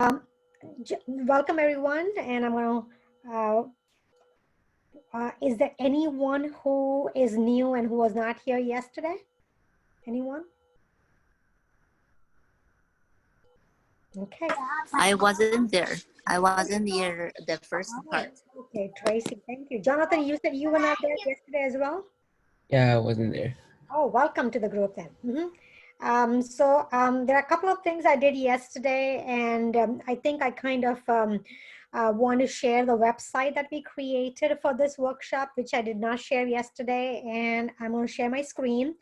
Welcome everyone, and I'm going to, is there anyone who is new and who was not here yesterday? Anyone? Okay. I wasn't there. I wasn't there the first part. Okay, Tracy, thank you. Jonathan, you said you were not there yesterday as well? Yeah, I wasn't there. Oh, welcome to the group then. There are a couple of things I did yesterday, and I think I kind of want to share the website that we created for this workshop, which I did not share yesterday, and I'm going to share my screen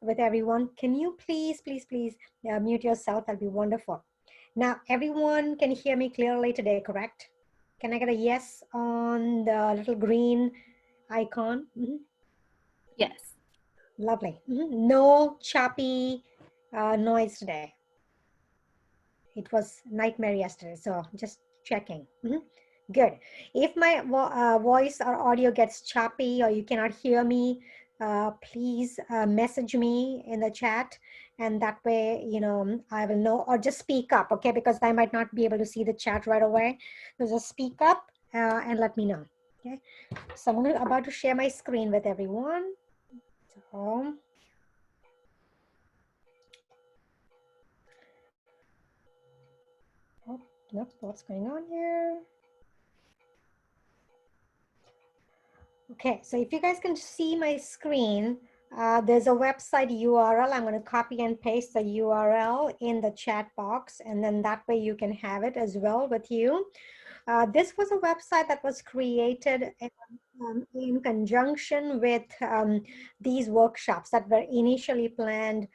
with everyone. Can you please mute yourself? That'll be wonderful. Now, everyone can hear me clearly today, correct? Can I get a yes on the little green icon? Yes. Lovely. No choppy noise today. It was nightmare yesterday, so just checking. Good. If my voice or audio gets choppy or you cannot hear me, please message me in the chat, and that way, you know, I will know, or just speak up, okay? Because I might not be able to see the chat right away. So just speak up and let me know, okay? So I'm about to share my screen with everyone. So, oh, nope, what's going on here? Okay, so if you guys can see my screen, there's a website URL. I'm going to copy and paste the URL in the chat box, and then that way you can have it as well with you. This was a website that was created in conjunction with these workshops that were initially planned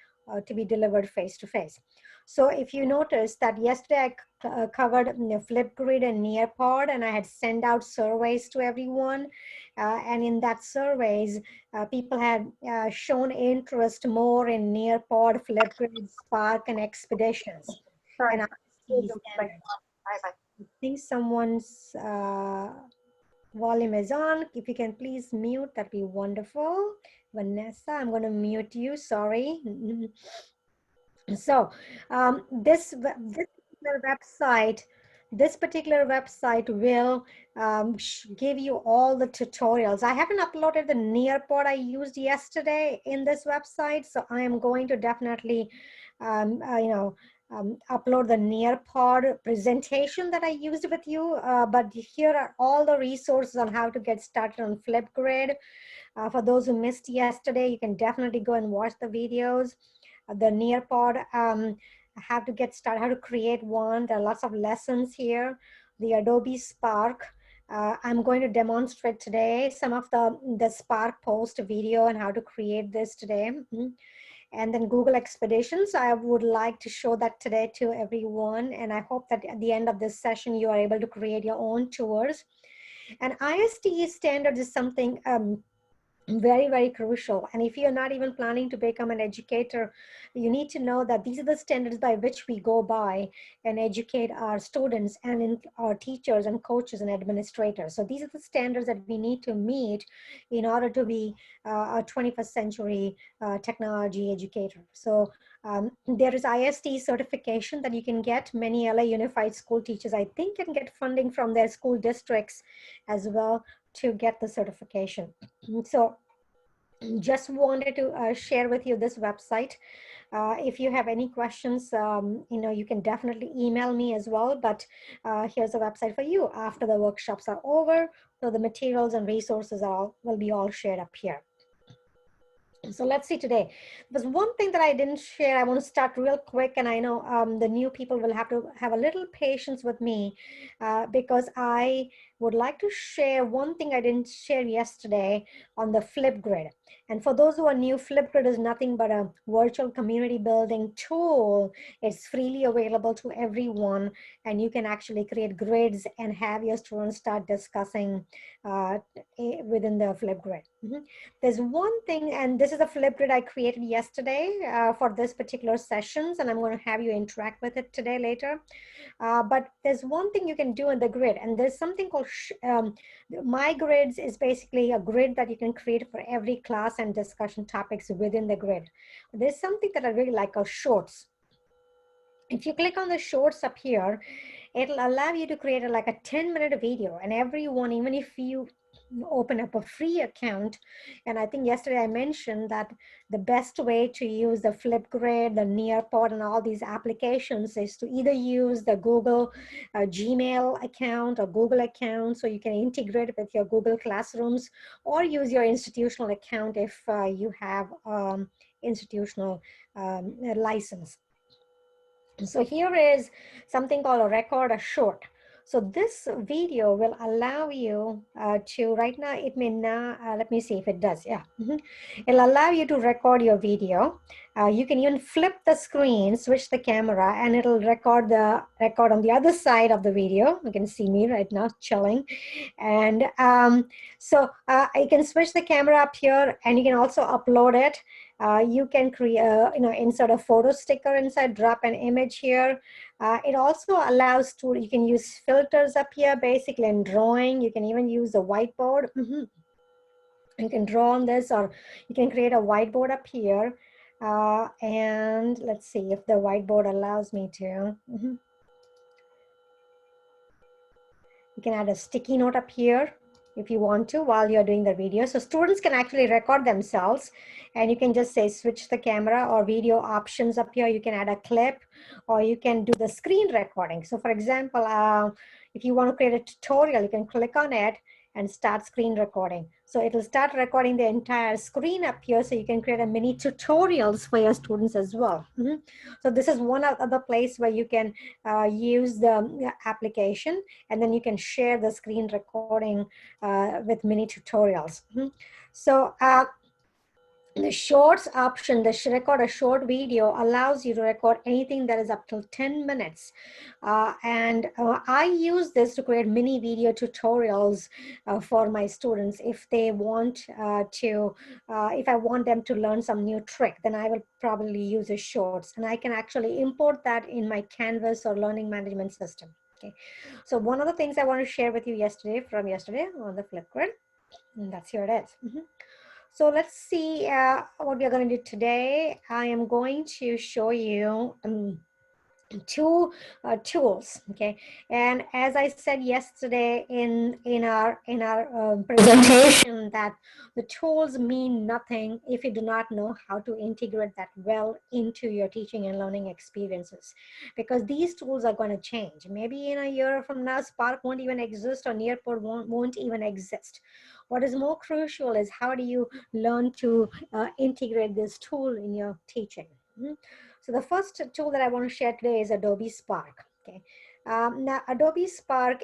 to be delivered face-to-face. So if you notice that yesterday I covered Flipgrid and Nearpod, and I had sent out surveys to everyone. And in that surveys, people had shown interest more in Nearpod, Flipgrid, Spark, and Expeditions. Sorry. And I think someone's volume is on. If you can please mute, that'd be wonderful. Vanessa, I'm going to mute you. Sorry. So this particular website will give you all the tutorials. I haven't uploaded the Nearpod I used yesterday in this website, so I am going to definitely, upload the Nearpod presentation that I used with you. But here are all the resources on how to get started on Flipgrid. For those who missed yesterday, you can definitely go and watch the videos. The Nearpod, how to get started, how to create one. There are lots of lessons here. The Adobe Spark. I'm going to demonstrate today some of the Spark post video and how to create this today. And then Google Expeditions, I would like to show that today to everyone. And I hope that at the end of this session, you are able to create your own tours. And ISTE standards is something very, very crucial. And if you're not even planning to become an educator, you need to know that these are the standards by which we go by and educate our students and our teachers and coaches and administrators. So these are the standards that we need to meet in order to be a 21st century technology educator. So there is IST certification that you can get. Many LA Unified School teachers, I think, can get funding from their school districts as well to get the certification. So just wanted to share with you this website. If you have any questions, you can definitely email me as well, but here's a website for you after the workshops are over. So the materials and resources will be all shared up here. So let's see today. There's one thing that I didn't share. I want to start real quick, and I know the new people will have to have a little patience with me because I would like to share one thing I didn't share yesterday on the Flipgrid. And for those who are new, Flipgrid is nothing but a virtual community building tool. It's freely available to everyone, and you can actually create grids and have your students start discussing within the Flipgrid. There's one thing, and this is a Flipgrid I created yesterday for this particular sessions, and I'm going to have you interact with it today later. But there's one thing you can do in the grid, and there's something called My Grids is basically a grid that you can create for every class and discussion topics within the grid. There's something that I really like called Shorts. If you click on the Shorts up here, it'll allow you to create like a 10-minute video, and everyone, even if you open up a free account, and I think yesterday I mentioned that the best way to use the Flipgrid, the Nearpod, and all these applications is to either use the Google Gmail account or Google account, so you can integrate with your Google Classrooms, or use your institutional account if you have institutional license. So here is something called a record a short. So this video will allow you to, right now it may not, let me see if it does, yeah. It'll allow you to record your video. You can even flip the screen, switch the camera, and it'll record on the other side of the video. You can see me right now chilling. And so you can switch the camera up here, and you can also upload it. You can create, insert a photo sticker inside, drop an image here. It also allows to, you can use filters up here, basically in drawing. You can even use a whiteboard. You can draw on this, or you can create a whiteboard up here. And let's see if the whiteboard allows me to. You can add a sticky note up here if you want to while you're doing the video. So students can actually record themselves, and you can just say switch the camera or video options up here. You can add a clip, or you can do the screen recording. So for example, if you want to create a tutorial, you can click on it and start screen recording. So it'll start recording the entire screen up here, so you can create a mini tutorials for your students as well. So this is one other place where you can use the application, and then you can share the screen recording with mini tutorials. So the shorts option, the record a short video, allows you to record anything that is up to 10 minutes. I use this to create mini video tutorials for my students. If they want if I want them to learn some new trick, then I will probably use the shorts, and I can actually import that in my Canvas or learning management system. Okay, so one of the things I want to share with you from yesterday on the Flipgrid, and that's here it is. So let's see what we're going to do today. I am going to show you two tools, okay? And as I said yesterday in our presentation, that the tools mean nothing if you do not know how to integrate that well into your teaching and learning experiences, because these tools are going to change. Maybe in a year from now, Spark won't even exist, or Nearpod won't even exist. What is more crucial is how do you learn to integrate this tool in your teaching. So the first tool that I want to share today is Adobe Spark. Okay. Now Adobe Spark,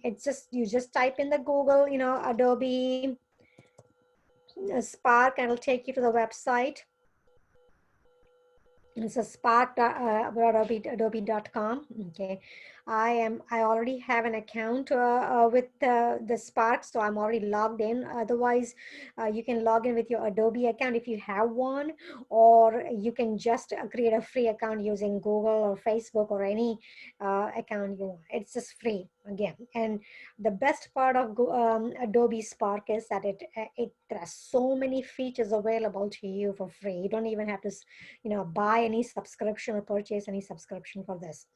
it's just, you just type in the Google, Adobe Spark, and it'll take you to the website. It's a spark.adobe.com. Okay, I already have an account with the Spark, so I'm already logged in. Otherwise, you can log in with your Adobe account if you have one, or you can just create a free account using Google or Facebook or any account you want. It's just free again. And the best part of Adobe Spark is that it has so many features available to you for free. You don't even have to buy any subscription or purchase any subscription for this.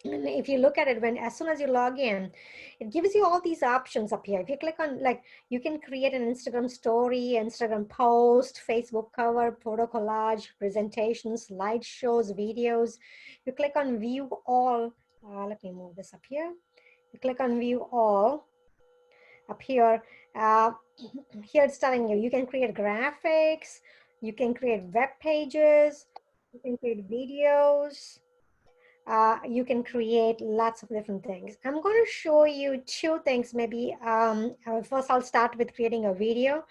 And if you look at it, as soon as you log in, it gives you all these options up here. If you click on, like, you can create an Instagram story, Instagram post, Facebook cover, photo collage, presentations, slideshows, videos. You click on view all. Let me move this up here. You click on view all up here. Here it's telling you can create graphics, you can create web pages, you can create videos, you can create lots of different things. I'm going to show you two things. Maybe first I'll start with creating a video,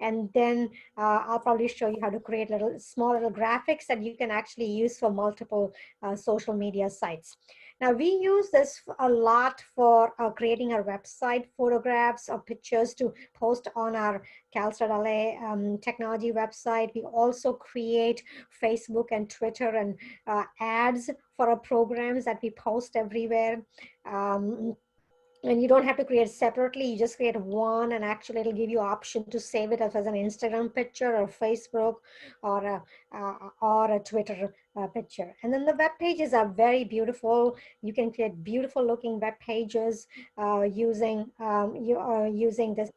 and then I'll probably show you how to create small little graphics that you can actually use for multiple social media sites. Now we use this a lot for creating our website, photographs or pictures to post on our CalStart.LA technology website. We also create Facebook and Twitter and ads for our programs that we post everywhere. And you don't have to create separately. You just create one, and actually it'll give you option to save it as an Instagram picture or Facebook or a Twitter picture. And then the web pages are very beautiful. You can create beautiful looking web pages using this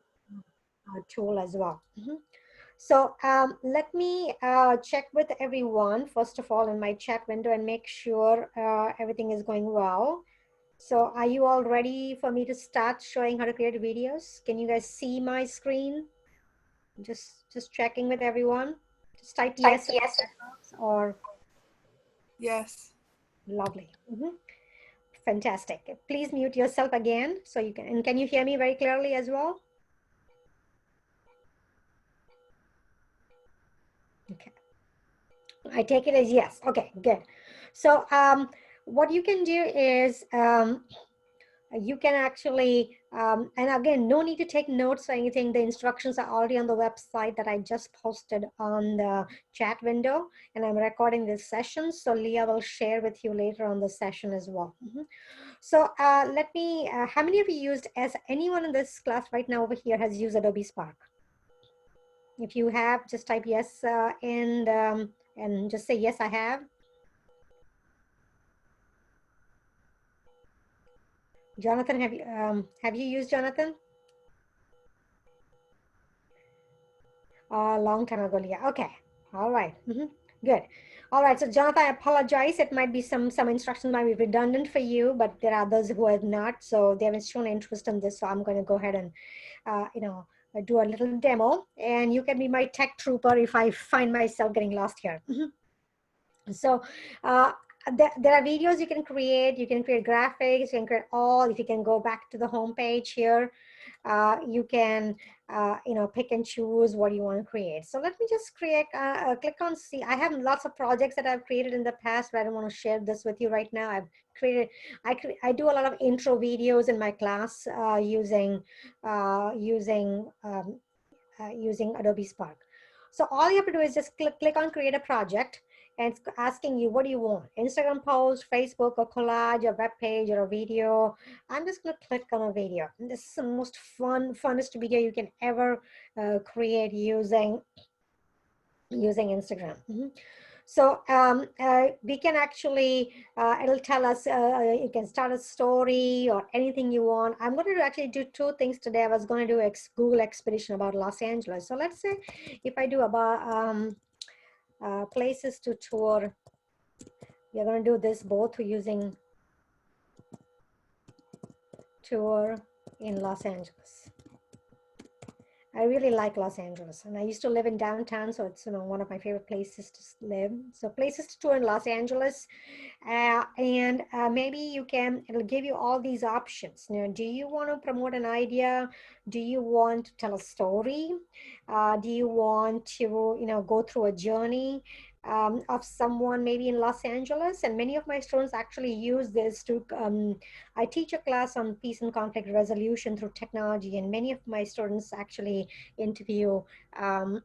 tool as well. So let me check with everyone, first of all, in my chat window and make sure everything is going well. So are you all ready for me to start showing how to create videos? Can you guys see my screen? Just checking with everyone. Just type yes or Yes. lovely. Fantastic. Please mute yourself again so you can, and can you hear me very clearly as well? Okay. I take it as yes. Okay, good. So what you can do is you can actually, and again, no need to take notes or anything. The instructions are already on the website that I just posted on the chat window, and I'm recording this session. So Leah will share with you later on the session as well. So let me, how many of you used, as anyone in this class right now over here has used Adobe Spark? If you have, just type yes and just say, yes, I have. Jonathan, have you used Jonathan? A long time ago, yeah. Okay. All right. Good. All right. So Jonathan, I apologize. It might be some instructions might be redundant for you, but there are others who have not. So they haven't shown interest in this. So I'm going to go ahead and, do a little demo, and you can be my tech trooper if I find myself getting lost here. So there are videos you can create. You can create graphics. You can create all. If you can go back to the home page here, you can pick and choose what you want to create. So let me just click on see. I have lots of projects that I've created in the past, but I don't want to share this with you right now. I've created, I do a lot of intro videos in my class using Adobe Spark. So all you have to do is just click on create a project, and it's asking you, what do you want? Instagram post, Facebook, a collage, a web page, or a video. I'm just going to click on a video. And this is the most funnest video you can ever create using Instagram. So we can actually, it'll tell us, you can start a story or anything you want. I'm going to actually do two things today. I was going to do a Google expedition about Los Angeles. So let's say if I do about places to tour, we're going to do this both using tour in Los Angeles. I really like Los Angeles, and I used to live in downtown, so it's one of my favorite places to live. So places to tour in Los Angeles, and maybe it'll give you all these options. Do you want to promote an idea? Do you want to tell a story? Do you want to go through a journey of someone maybe in Los Angeles? And many of my students actually use this to, I teach a class on peace and conflict resolution through technology, and many of my students actually interview and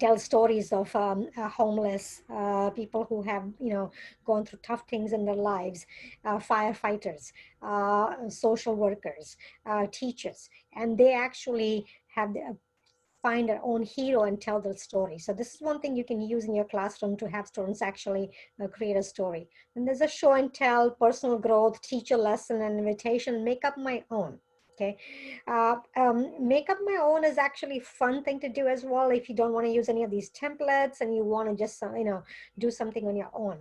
tell stories of homeless people who have gone through tough things in their lives, firefighters, social workers, teachers, and they actually have find their own hero and tell their story. So this is one thing you can use in your classroom to have students actually create a story. And there's a show and tell, personal growth, teacher lesson, and invitation, make up my own. Okay, make up my own is actually a fun thing to do as well if you don't want to use any of these templates and you want to just do something on your own.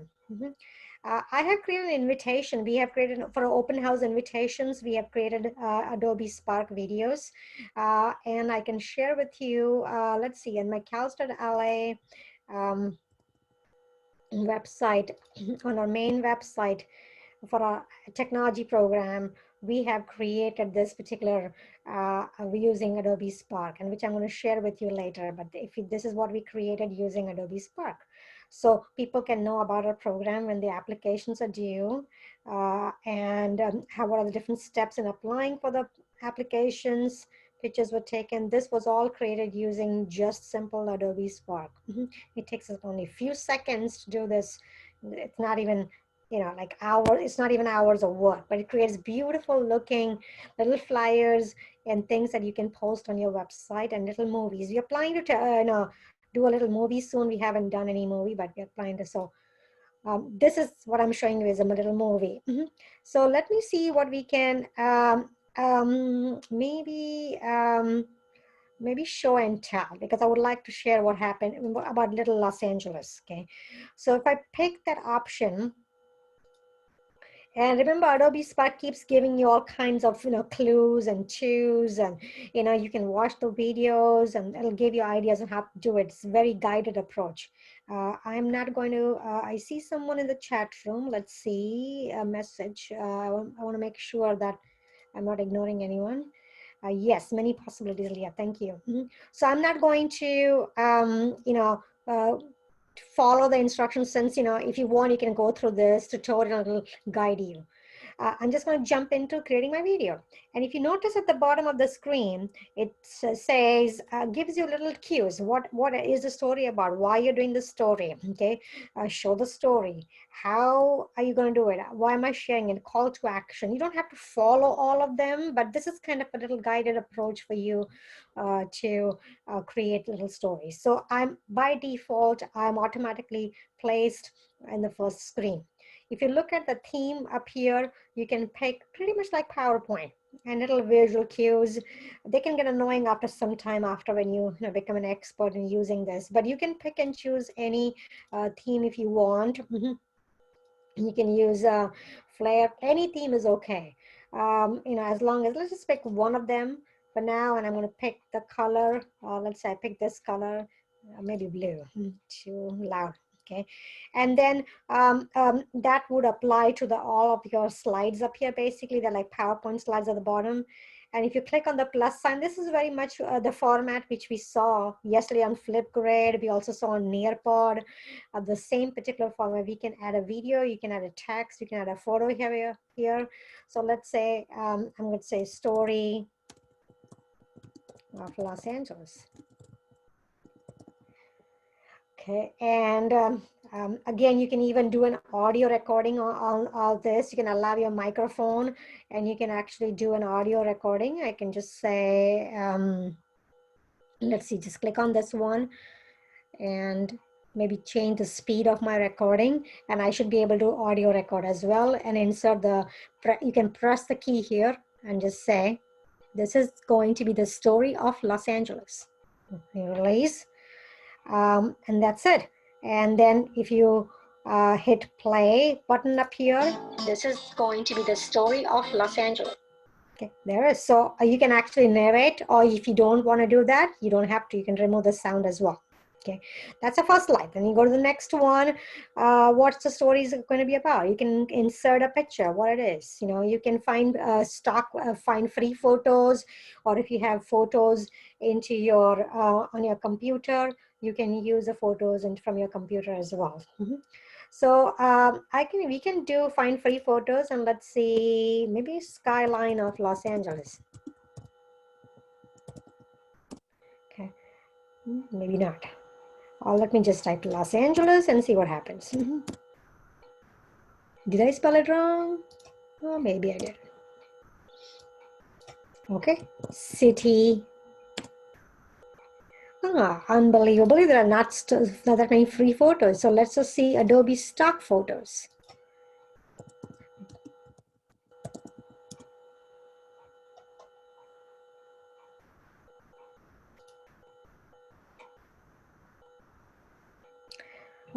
I have created an invitation. We have created for open house invitations. We have created Adobe Spark videos, and I can share with you. Let's see, in my Cal.LA website, on our main website for our technology program, we have created this particular using Adobe Spark, and which I'm going to share with you later. But this is what we created using Adobe Spark. So people can know about our program when the applications are due, and what are the different steps in applying for the applications. Pictures were taken. This was all created using just simple Adobe Spark. It takes us only a few seconds to do this. It's not even you know, like hours, it's not even hours of work, but it creates beautiful looking little flyers and things that you can post on your website, and little movies. We're planning to, you know, do a little movie soon. We haven't done any movie, but we're planning to. So this is what I'm showing you is a little movie. So let me see what we can, maybe show and tell, because I would like to share what happened about little Los Angeles. Okay, so if I pick that option, and remember, Adobe Spark keeps giving you all kinds of, you know, clues and cues, and, you know, you can watch the videos and it'll give you ideas on how to do it. It's a very guided approach. I'm not going to, I see someone in the chat room. Let's see a message. I want to make sure that I'm not ignoring anyone. Yes, many possibilities, Leah. Thank you. So I'm not going to, you know, follow the instructions, since, you know, if you want, you can go through this tutorial, it'll guide you. I'm just going to jump into creating my video. And if you notice at the bottom of the screen, it says, gives you little cues. What is the story about? Why you're doing the story? Okay, show the story. How are you going to do it? Why am I sharing it? Call to action. You don't have to follow all of them, but this is kind of a little guided approach for you to create little stories. So by default, I'm automatically placed in the first screen. If you look at the theme up here, you can pick pretty much like PowerPoint and little visual cues. They can get annoying after some time, after when you know, become an expert in using this, but you can pick and choose any theme if you want. You can use Flare, any theme is okay. You know, as long as, let's just pick one of them for now, and I'm going to pick the color. Let's say I pick this color, maybe blue. Too loud. Okay, and then that would apply to all of your slides up here. Basically, they're like PowerPoint slides at the bottom. And if you click on the plus sign, this is very much the format which we saw yesterday on Flipgrid. We also saw on Nearpod, the same particular format. We can add a video, you can add a text, you can add a photo here. So let's say, I'm going to say story of Los Angeles. Okay, and again, you can even do an audio recording on all this. You can allow your microphone, and you can actually do an audio recording. I can just say, let's see, just click on this one and maybe change the speed of my recording, and I should be able to audio record as well, and insert you can press the key here and just say, this is going to be the story of Los Angeles. You release. And that's it. And then if you hit play button up here, this is going to be the story of Los Angeles. Okay, there is. So you can actually narrate, or if you don't want to do that, you don't have to. You can remove the sound as well. Okay, that's the first slide. Then you go to the next one. What's the story is going to be about? You can insert a picture, what it is. You know, you can find find free photos, or if you have photos into your on your computer, you can use the photos from your computer as well. So we can find free photos, and let's see, maybe skyline of Los Angeles. Okay, maybe not. Let me just type Los Angeles and see what happens. Did I spell it wrong? Oh, maybe I did. Okay, city. Unbelievably, there are not that many free photos. So let's just see Adobe stock photos.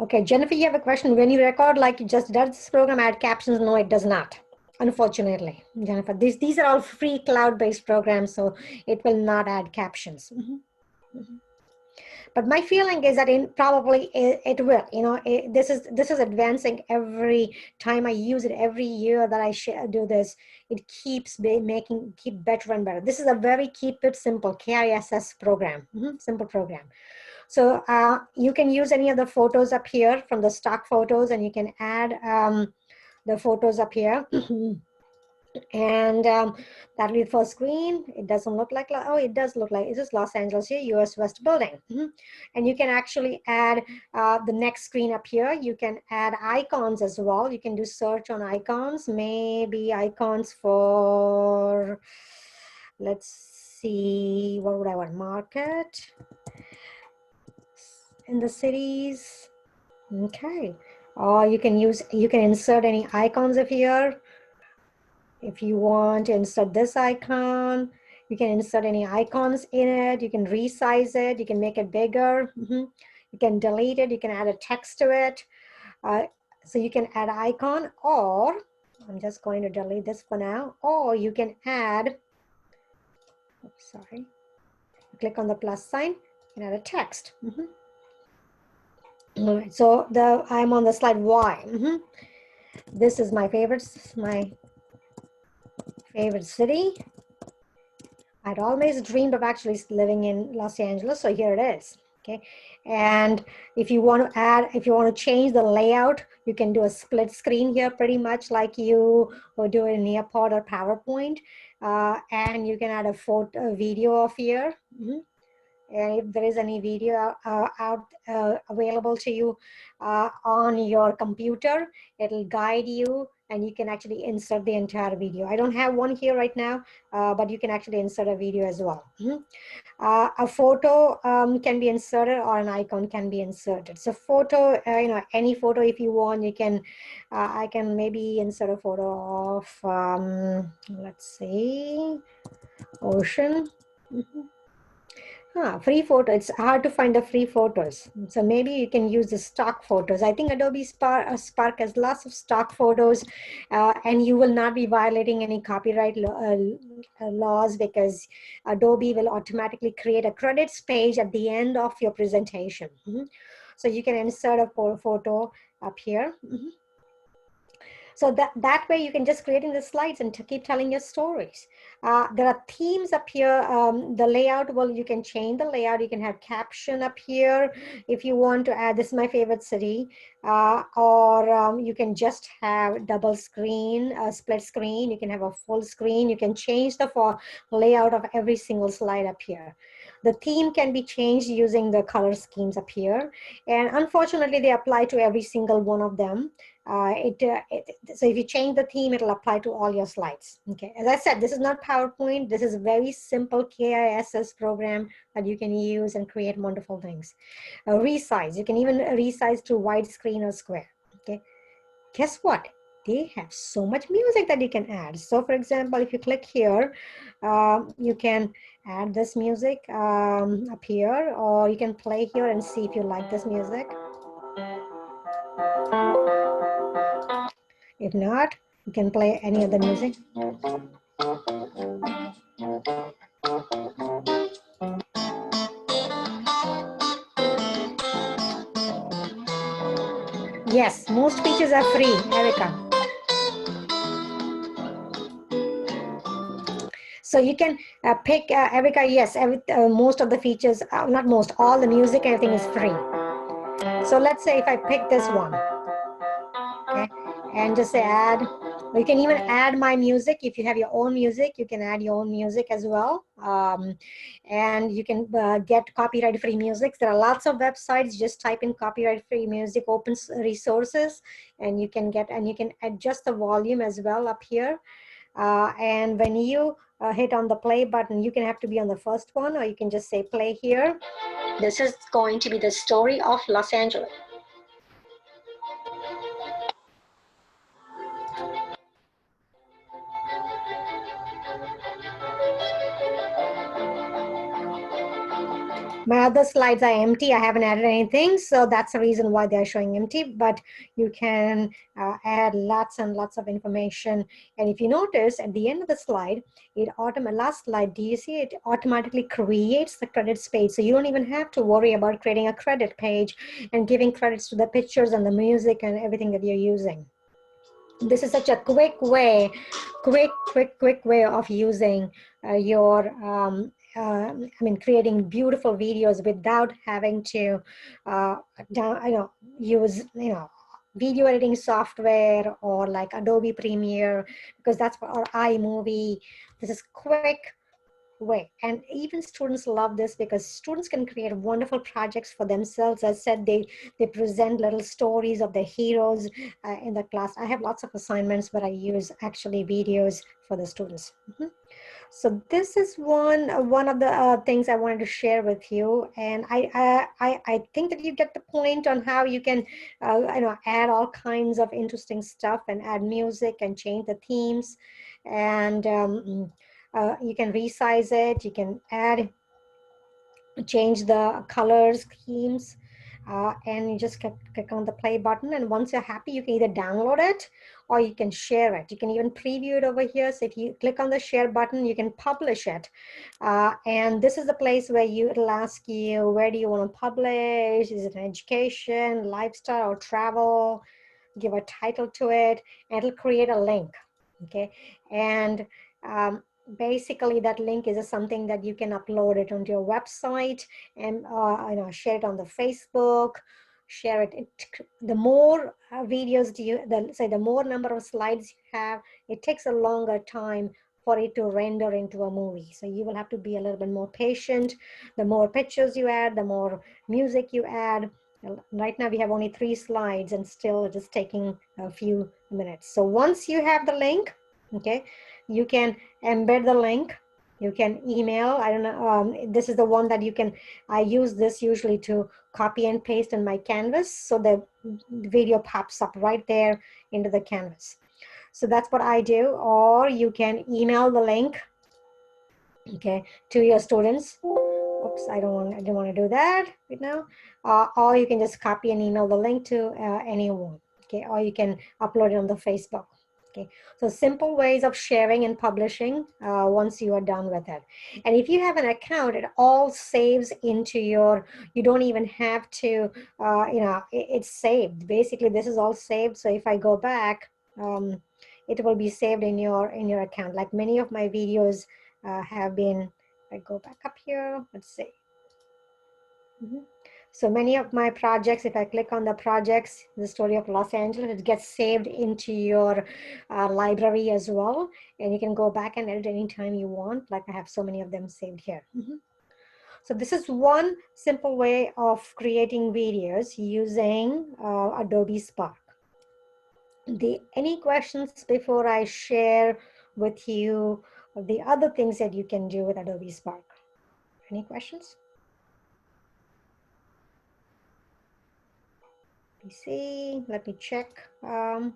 Okay, Jennifer, you have a question. When you record, like, does this program add captions? No, it does not. Unfortunately, Jennifer, these are all free cloud-based programs, so it will not add captions. But my feeling is that probably it will. You know, this is advancing every time I use it. Every year that I do this, it keeps keep better and better. This is a very keep it simple KISS program, simple program. So you can use any of the photos up here from the stock photos, and you can add the photos up here. And that'll be the first screen. It doesn't look like, oh, it does look like, this is Los Angeles here, US West building. And you can actually add the next screen up here. You can add icons as well. You can do search on icons, maybe icons for, let's see, what would I want? Market in the cities. Okay. Or you can insert any icons of here. If you want to insert this icon, you can insert any icons in it. You can resize it. You can make it bigger. You can delete it. You can add a text to it. So you can add icon, or I'm just going to delete this for now. Or you can add, oops, sorry, click on the plus sign and add a text. All right, so I'm on the slide Y. This is my favorite city. I'd always dreamed of actually living in Los Angeles, so here it is. Okay, and if you want to change the layout, you can do a split screen here, pretty much like you would do in Nearpod or PowerPoint, and you can add a video of here. And if there is any video available to you on your computer, it'll guide you and you can actually insert the entire video. I don't have one here right now, but you can actually insert a video as well. A photo can be inserted or an icon can be inserted. So photo, any photo if you want, you can, I can maybe insert a photo of, let's see, ocean. Free photo, it's hard to find the free photos. So maybe you can use the stock photos. I think Adobe Spark has lots of stock photos and you will not be violating any copyright laws because Adobe will automatically create a credits page at the end of your presentation. So you can insert a photo up here. So that way you can just create in the slides and to keep telling your stories. There are themes up here. The layout, well, you can change the layout. You can have caption up here if you want to add, this is my favorite city, or you can just have double screen, split screen. You can have a full screen. You can change the layout of every single slide up here. The theme can be changed using the color schemes up here. And unfortunately, they apply to every single one of them. So if you change the theme, it'll apply to all your slides. Okay, as I said, this is not PowerPoint. This is a very simple KISS program that you can use and create wonderful things. Resize, you can even resize to widescreen or square. Okay, guess what? They have so much music that you can add. So for example, if you click here, you can add this music up here, or you can play here and see if you like this music. If not, you can play any other music. Yes, most features are free, Erica. So you can pick, Erica, yes, most of the features, not most, all the music, everything is free. So let's say if I pick this one, okay, and just say add. You can even add my music. If you have your own music, you can add your own music as well. And you can get copyright-free music. There are lots of websites. Just type in copyright-free music, open resources, and you can adjust the volume as well up here. And when you hit on the play button, you can have to be on the first one, or you can just say play here. This is going to be the story of Los Angeles. My other slides are empty. I haven't added anything, so that's the reason why they're showing empty, but you can add lots and lots of information. And if you notice at the end of the slide, last slide, do you see it automatically creates the credits page? So you don't even have to worry about creating a credit page and giving credits to the pictures and the music and everything that you're using. This is such a quick way of using creating beautiful videos without having to use video editing software or like Adobe Premiere, because that's for our iMovie. This is quick way. And even students love this because students can create wonderful projects for themselves. As I said, they present little stories of their heroes in the class. I have lots of assignments where I use actually videos for the students. So this is one of the things I wanted to share with you, and I think that you get the point on how you can add all kinds of interesting stuff and add music and change the themes, and you can resize it. You can change the color schemes, and you just click on the play button, and once you're happy, you can either download it or you can share it. You can even preview it over here. So if you click on the share button, you can publish it, and this is the place where it'll ask you, where do you want to publish? Is it an education, lifestyle, or travel? Give a title to it, and it'll create a link. Okay, and basically that link is something that you can upload it onto your website and share it on the Facebook, share it. The more videos the more number of slides you have, it takes a longer time for it to render into a movie. So you will have to be a little bit more patient. The more pictures you add, the more music you add. Right now we have only 3 slides and still it is taking a few minutes. So once you have the link, okay, you can embed the link. You can email. I don't know. This is the one that you can. I use this usually to copy and paste in my canvas, so the video pops up right there into the canvas. So that's what I do. Or you can email the link, okay, to your students. Oops, I didn't want to do that right now. Or you can just copy and email the link to anyone. Okay, or you can upload it on the Facebook. Okay, so simple ways of sharing and publishing once you are done with it. And if you have an account, it all saves into your, you don't even have to, it's saved. Basically, this is all saved. So if I go back, it will be saved in your account. Like many of my videos have been, I go back up here, let's see. So many of my projects, if I click on the projects, the story of Los Angeles, it gets saved into your library as well. And you can go back and edit anytime you want. Like I have so many of them saved here. So this is one simple way of creating videos using Adobe Spark. Any questions before I share with you the other things that you can do with Adobe Spark? Any questions? Let me check. All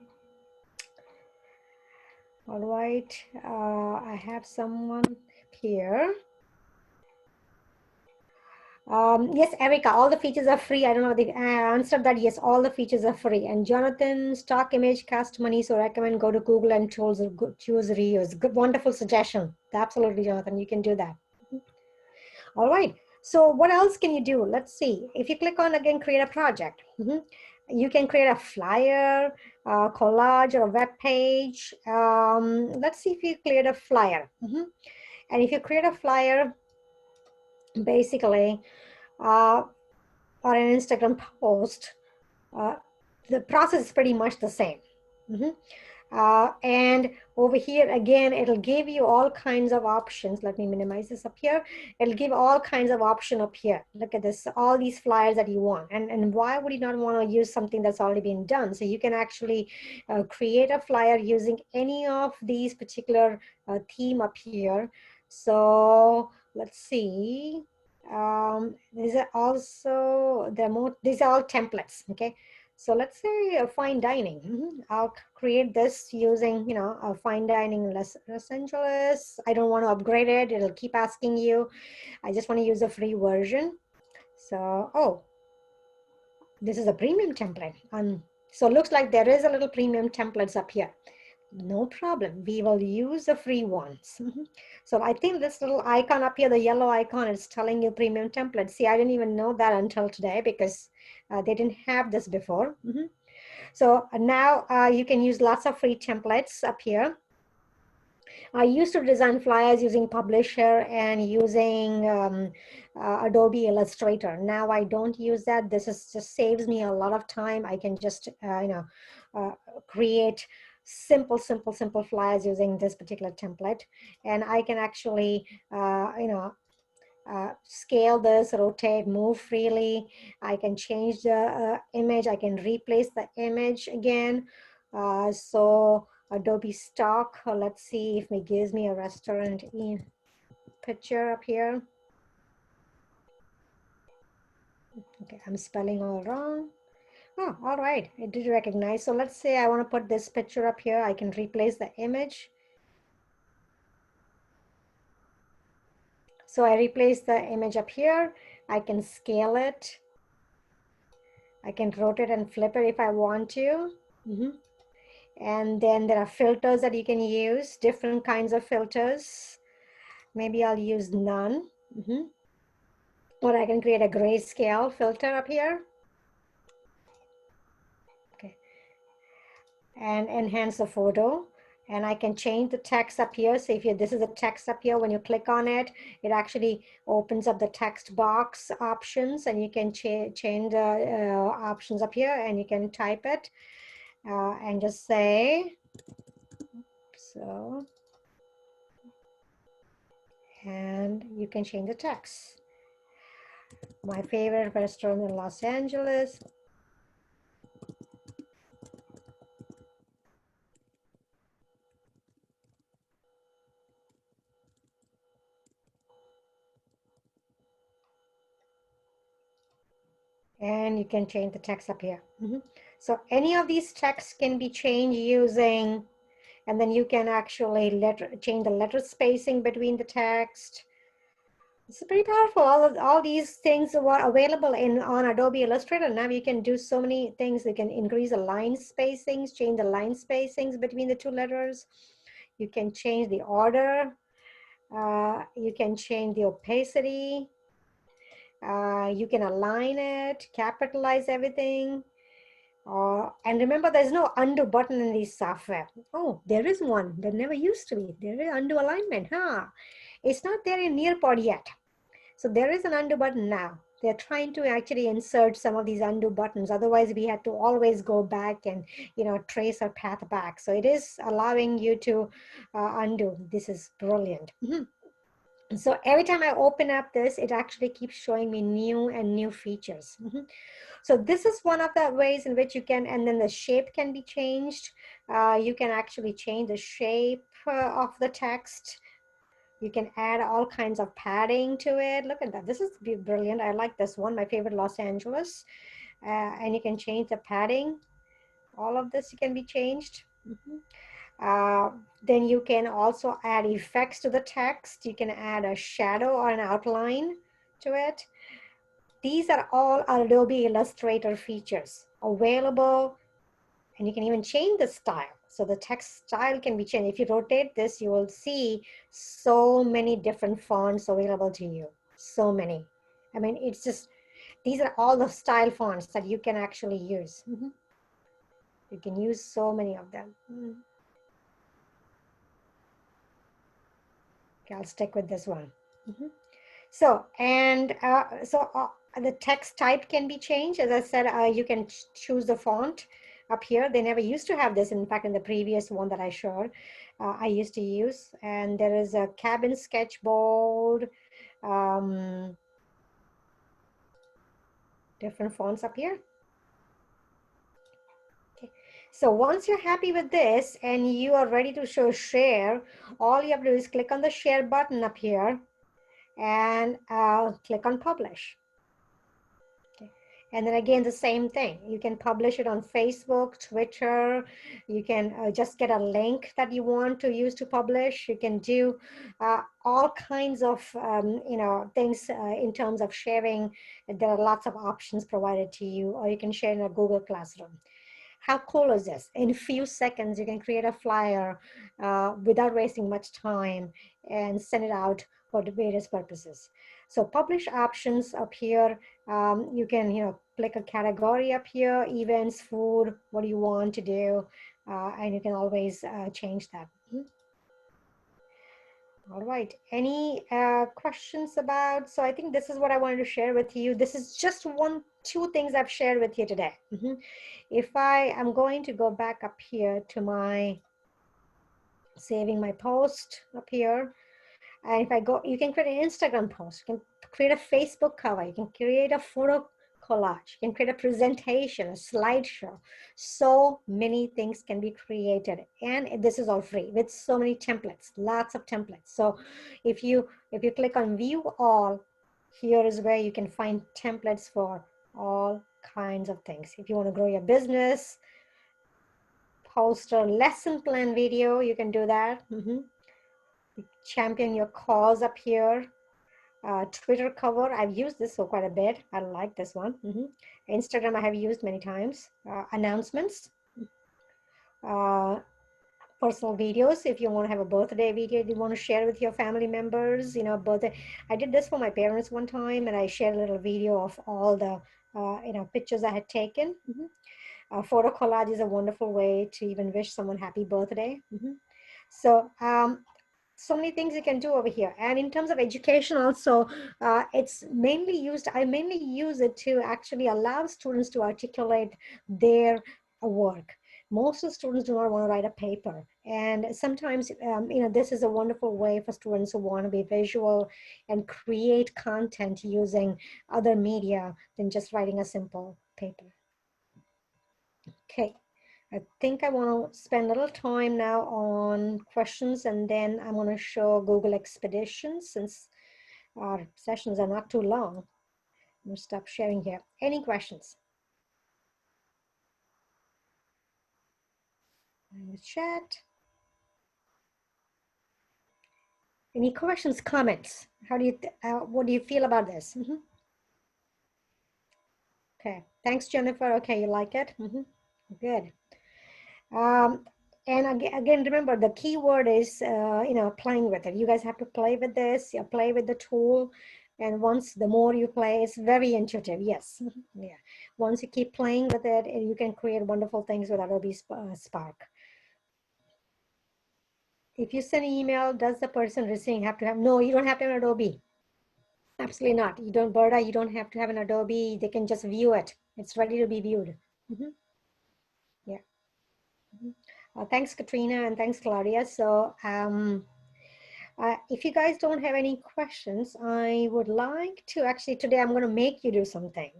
right, I have someone here. Yes, Erica, all the features are free. I don't know, I answered that. Yes, all the features are free. And Jonathan, stock image cost money, so recommend go to Google and choose reuse. Good, wonderful suggestion. Absolutely, Jonathan, you can do that. All right, so what else can you do? Let's see. If you click on, again, create a project. You can create a flyer, collage, or a web page. Let's see if you create a flyer. And if you create a flyer, basically, or an Instagram post, the process is pretty much the same. And over here, again, it'll give you all kinds of options. Let me minimize this up here. It'll give all kinds of option up here. Look at this, all these flyers that you want. And why would you not want to use something that's already been done? So you can actually create a flyer using any of these particular theme up here. So let's see. These are also, these are all templates, okay? So let's say fine dining. I'll create this using, a fine dining in Los Angeles. I don't want to upgrade it. It'll keep asking you. I just want to use a free version. So, this is a premium template. So it looks like there is a little premium templates up here. No problem. We will use the free ones. So I think this little icon up here, the yellow icon, is telling you premium template. See, I didn't even know that until today because they didn't have this before. So now you can use lots of free templates up here. I used to design flyers using Publisher and using Adobe Illustrator. Now I don't use that. This is just saves me a lot of time. I can just create simple flyers using this particular template, and I can actually scale this, rotate, move freely. I can change the image. I can replace the image again. So Adobe stock, let's see if it gives me a restaurant picture up here. Okay, I'm spelling all wrong. Oh, all right, it did recognize. So let's say I want to put this picture up here. I can replace the image. So I replace the image up here. I can scale it. I can rotate and flip it if I want to. And then there are filters that you can use, different kinds of filters. Maybe I'll use none. Or I can create a grayscale filter up here. Okay. And enhance the photo. And I can change the text up here. So if this is the text up here, when you click on it, it actually opens up the text box options, and you can change the options up here, and you can type it and just say, so, and you can change the text. My favorite restaurant in Los Angeles. And you can change the text up here. So any of these texts can be changed using, and then you can actually change the letter spacing between the text. It's pretty powerful. All these things are available on Adobe Illustrator. Now you can do so many things. You can increase the line spacings, change the line spacings between the two letters. You can change the order. You can change the opacity. You can align it, capitalize everything. And remember, there's no undo button in these software. Oh, there is one. There never used to be. There is undo alignment, huh? It's not there in Nearpod yet. So there is an undo button now. They're trying to actually insert some of these undo buttons. Otherwise, we had to always go back and trace our path back. So it is allowing you to undo. This is brilliant. So every time I open up this, it actually keeps showing me new and new features. So this is one of the ways in which you can, and then the shape can be changed. You can actually change the shape of the text. You can add all kinds of padding to it. Look at that. This is brilliant. I like this one. My favorite, Los Angeles. And you can change the padding. All of this can be changed. Then you can also add effects to the text. You can add a shadow or an outline to it. These are all Adobe Illustrator features available, and you can even change the style. So the text style can be changed. If you rotate this, you will see so many different fonts available to you. So many. I mean, it's just, these are all the style fonts that you can actually use. You can use so many of them. Okay, I'll stick with this one. So, and the text type can be changed. As I said, you can choose the font up here. They never used to have this. In fact, in the previous one that I showed, I used to use. And there is a cabin sketchboard, different fonts up here. Okay. So once you're happy with this and you are ready to share, all you have to do is click on the share button up here and click on publish. And then again, the same thing. You can publish it on Facebook, Twitter. You can just get a link that you want to use to publish. You can do all kinds of things in terms of sharing. There are lots of options provided to you, or you can share in a Google Classroom. How cool is this? In a few seconds, you can create a flyer without wasting much time and send it out for the various purposes. So publish options up here. You can click a category up here, events, food, what do you want to do? And you can always change that. All right. Any questions about? So I think this is what I wanted to share with you. This is just two things I've shared with you today. If I am going to go back up here to my saving my post up here, and if I go, you can create an Instagram post, you can create a Facebook cover, you can create a photo collage, you can create a presentation, a slideshow. So many things can be created, and this is all free with so many templates, lots of templates. So if you click on view all, here is where you can find templates for all kinds of things. If you want to grow your business, post a lesson plan video, you can do that. Champion your cause up here. Twitter cover, I've used this for quite a bit. I like this one. Instagram, I have used many times. Announcements, personal videos. If you want to have a birthday video, you want to share with your family members, you know, birthday. I did this for my parents one time, and I shared a little video of all the, pictures I had taken. Photo collage is a wonderful way to even wish someone happy birthday. So so many things you can do over here. And in terms of education also, it's mainly used, I mainly use it to actually allow students to articulate their work. Most of the students do not want to write a paper. And sometimes, this is a wonderful way for students who want to be visual and create content using other media than just writing a simple paper. Okay. I think I want to spend a little time now on questions, and then I'm going to show Google Expeditions since our sessions are not too long. I'm going to stop sharing here. Any questions? In the chat. Any questions, comments? How do you, what do you feel about this? Okay. Thanks, Jennifer. Okay, you like it? Good. And again, remember the key word is, playing with it. You guys have to play with this, play with the tool. And once, the more you play, it's very intuitive. Yes. Yeah. Once you keep playing with it, you can create wonderful things with Adobe Spark. If you send an email, does the person receiving have to have? No, you don't have to have an Adobe. Absolutely not. You don't, Berta, you don't have to have an Adobe. They can just view it. It's ready to be viewed. Yeah. Thanks, Katrina, and thanks, Claudia. So if you guys don't have any questions, I would like to actually, today I'm going to make you do something.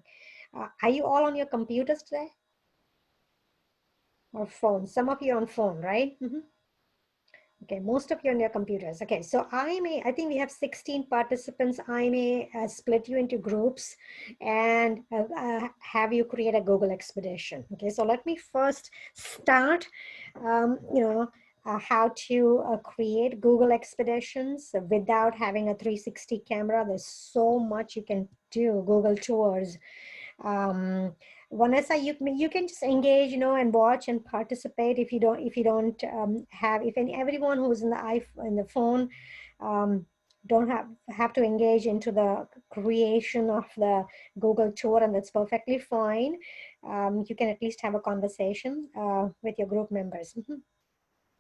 Are you all on your computers today? Or phone? Some of you are on phone, right? Okay, most of you on your computers. Okay, so I think we have 16 participants. I may split you into groups and have you create a Google Expedition. Okay, so let me first start, how to create Google Expeditions without having a 360 camera. There's so much you can do, Google Tours. Vanessa, you can just engage, and watch and participate. If you don't have, everyone who's in the phone don't have to engage into the creation of the Google tour, and that's perfectly fine. You can at least have a conversation with your group members.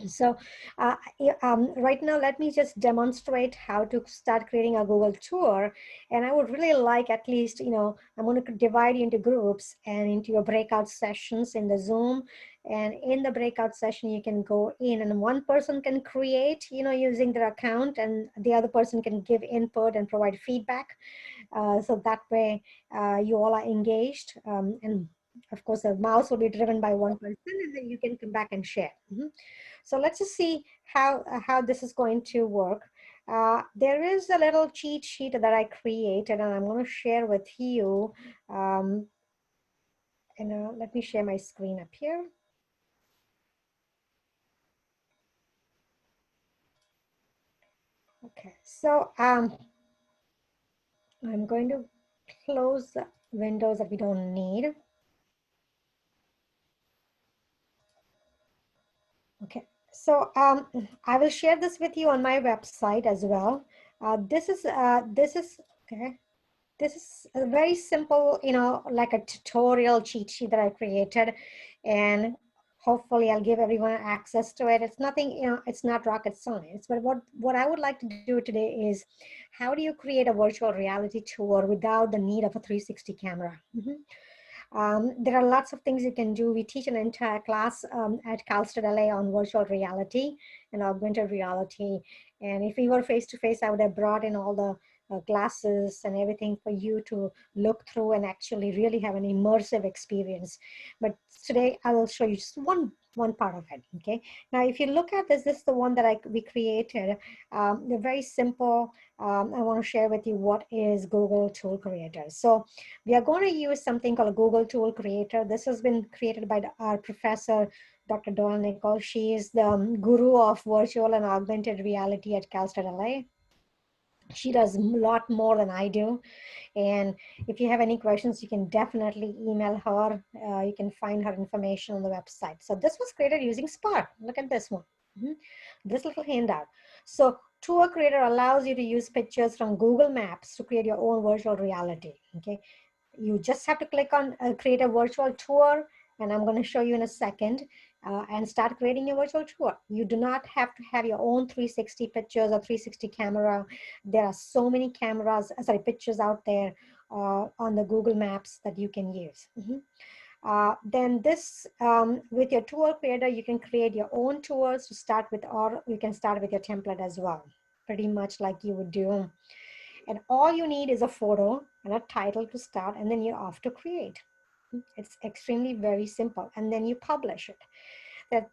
So right now, let me just demonstrate how to start creating a Google tour. And I would really like, at least, I'm going to divide you into groups and into your breakout sessions in the Zoom. And in the breakout session, you can go in and one person can create, using their account, and the other person can give input and provide feedback. So that way you all are engaged. And of course, the mouse will be driven by one person, and then you can come back and share. So let's just see how this is going to work. There is a little cheat sheet that I created, and I'm going to share with you. Let me share my screen up here. Okay, so I'm going to close the windows that we don't need. Okay, so I will share this with you on my website as well. This is okay. This is a very simple, like a tutorial cheat sheet that I created. And Hopefully I'll give everyone access to it. It's nothing, it's not rocket science, but what I would like to do today is how do you create a virtual reality tour without the need of a 360 camera? There are lots of things you can do. We teach an entire class at CalState LA on virtual reality and augmented reality. And if we were face to face, I would have brought in all the glasses and everything for you to look through and actually really have an immersive experience. But today I will show you just one part of it. Okay. Now, if you look at this is the one that we created. They're very simple. I want to share with you what is Google Tool Creator. So we are going to use something called Google Tool Creator. This has been created by our professor, Dr. Doyle Nichols. She is the guru of virtual and augmented reality at CalState LA. She does a lot more than I do. And if you have any questions, you can definitely email her. You can find her information on the website. So this was created using Spark. Look at this one. This little handout. So Tour Creator allows you to use pictures from Google Maps to create your own virtual reality. Okay. You just have to click on create a virtual tour, and I'm going to show you in a second, and start creating a virtual tour. You do not have to have your own 360 pictures or 360 camera. There are so many pictures out there on the Google Maps that you can use. Then this, with your tour creator, you can create your own tours to start with, or you can start with your template as well, pretty much like you would do. And all you need is a photo and a title to start, and then you're off to create. It's extremely very simple. And then you publish it. That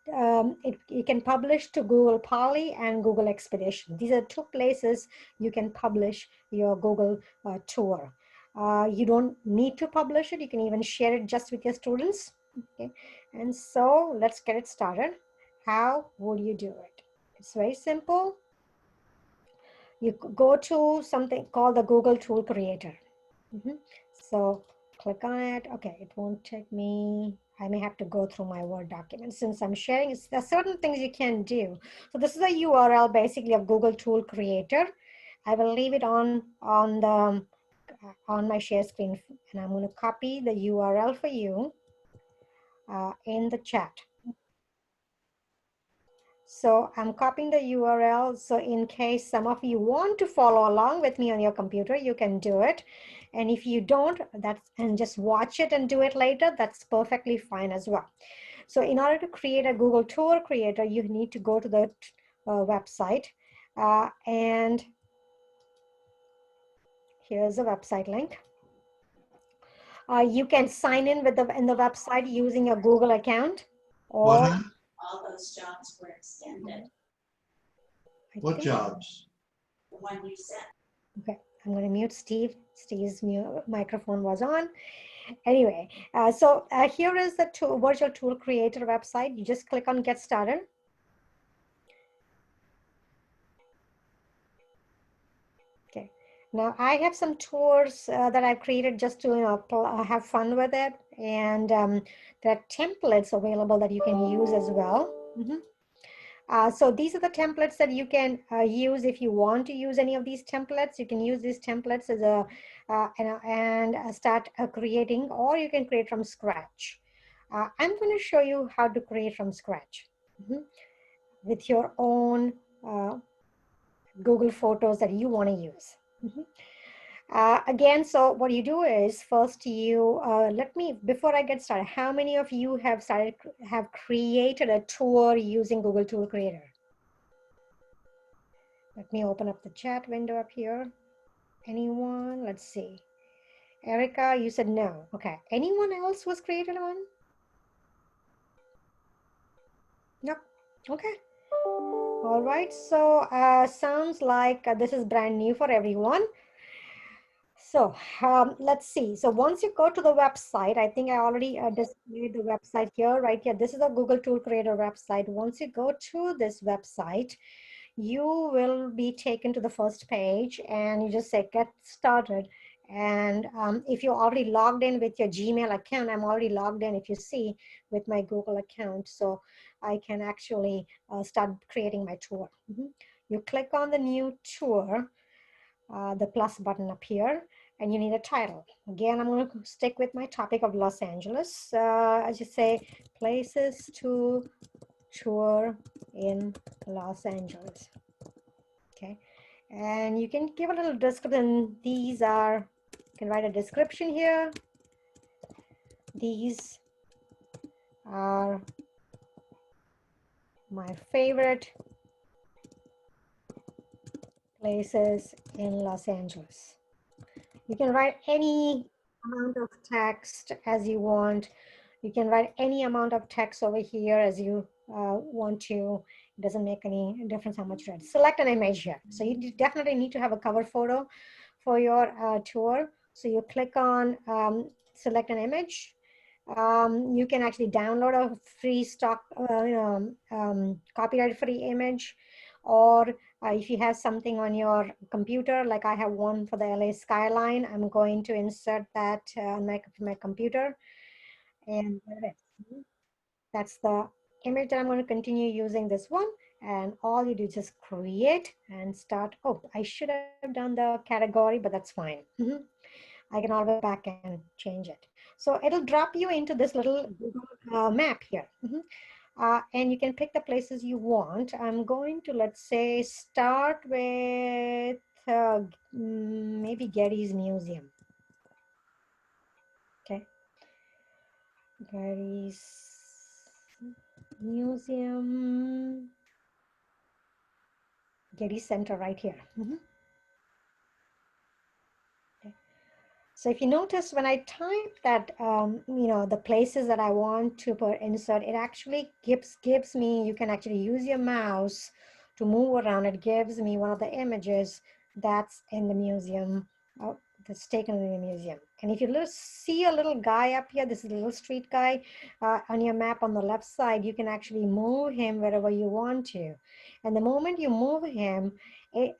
you can publish to Google Poly and Google Expedition. These are two places you can publish your Google tour. You don't need to publish it. You can even share it just with your students. Okay. And so let's get it started. How would you do it? It's very simple. You go to something called the Google Tool Creator. So click on it. Okay, it won't take me. I may have to go through my Word document since I'm sharing. There are certain things you can do. So this is a URL basically of Google Tool Creator. I will leave it on my share screen, and I'm going to copy the URL for you in the chat. So I'm copying the URL. So in case some of you want to follow along with me on your computer, you can do it. And if you don't, and just watch it and do it later, that's perfectly fine as well. So in order to create a Google Tour Creator, you need to go to the website. And here's the website link. You can sign in with in the website using a Google account. Or all those jobs were extended. What jobs? The one you said. Okay, I'm going to mute Steve. Steve's microphone was on. Anyway, so here is the virtual tool creator website. You just click on get started. Okay, now I have some tours that I've created just to have fun with it. And there are templates available that you can use as well. So these are the templates that you can use if you want to use any of these templates. You can use these templates as and start creating, or you can create from scratch. I'm going to show you how to create from scratch with your own Google Photos that you want to use. Again, so what you do is first you, before I get started, how many of you have created a tour using Google Tool Creator? Let me open up the chat window up here. Anyone? Let's see. Erica, you said no. Okay. Anyone else was created one? No. Okay. All right. So sounds like this is brand new for everyone. So let's see. So once you go to the website, I think I already displayed the website here, right here. This is a Google Tool Creator website. Once you go to this website, you will be taken to the first page, and you just say get started. And if you're already logged in with your Gmail account, I'm already logged in, if you see, with my Google account. So I can actually start creating my tour. You click on the new tour, the plus button up here, and you need a title. Again, I'm going to stick with my topic of Los Angeles. I just say places to tour in Los Angeles. Okay, and you can give a little description. These are, you can write a description here. These are my favorite places in Los Angeles. You can write any amount of text as you want. You can write any amount of text over here as you want to. It doesn't make any difference how much you write. Select an image here. So you definitely need to have a cover photo for your tour. So you click on select an image. You can actually download a free stock, copyright-free image, or if you have something on your computer, like I have one for the LA skyline, I'm going to insert that on my computer. And there it is. That's the image that I'm going to continue using this one. And all you do is just create and start. Oh, I should have done the category, but that's fine. I can always go back and change it. So it'll drop you into this little Google map here. And you can pick the places you want. I'm going to, let's say, start with maybe Getty's Museum. Okay. Getty's Museum. Getty Center right here. So if you notice, when I type that, the places that I want to put insert, it actually gives me, you can actually use your mouse to move around. It gives me one of the images that's in the museum, that's taken in the museum. And if you see a little guy up here, this is a little street guy on your map on the left side, you can actually move him wherever you want to. And the moment you move him,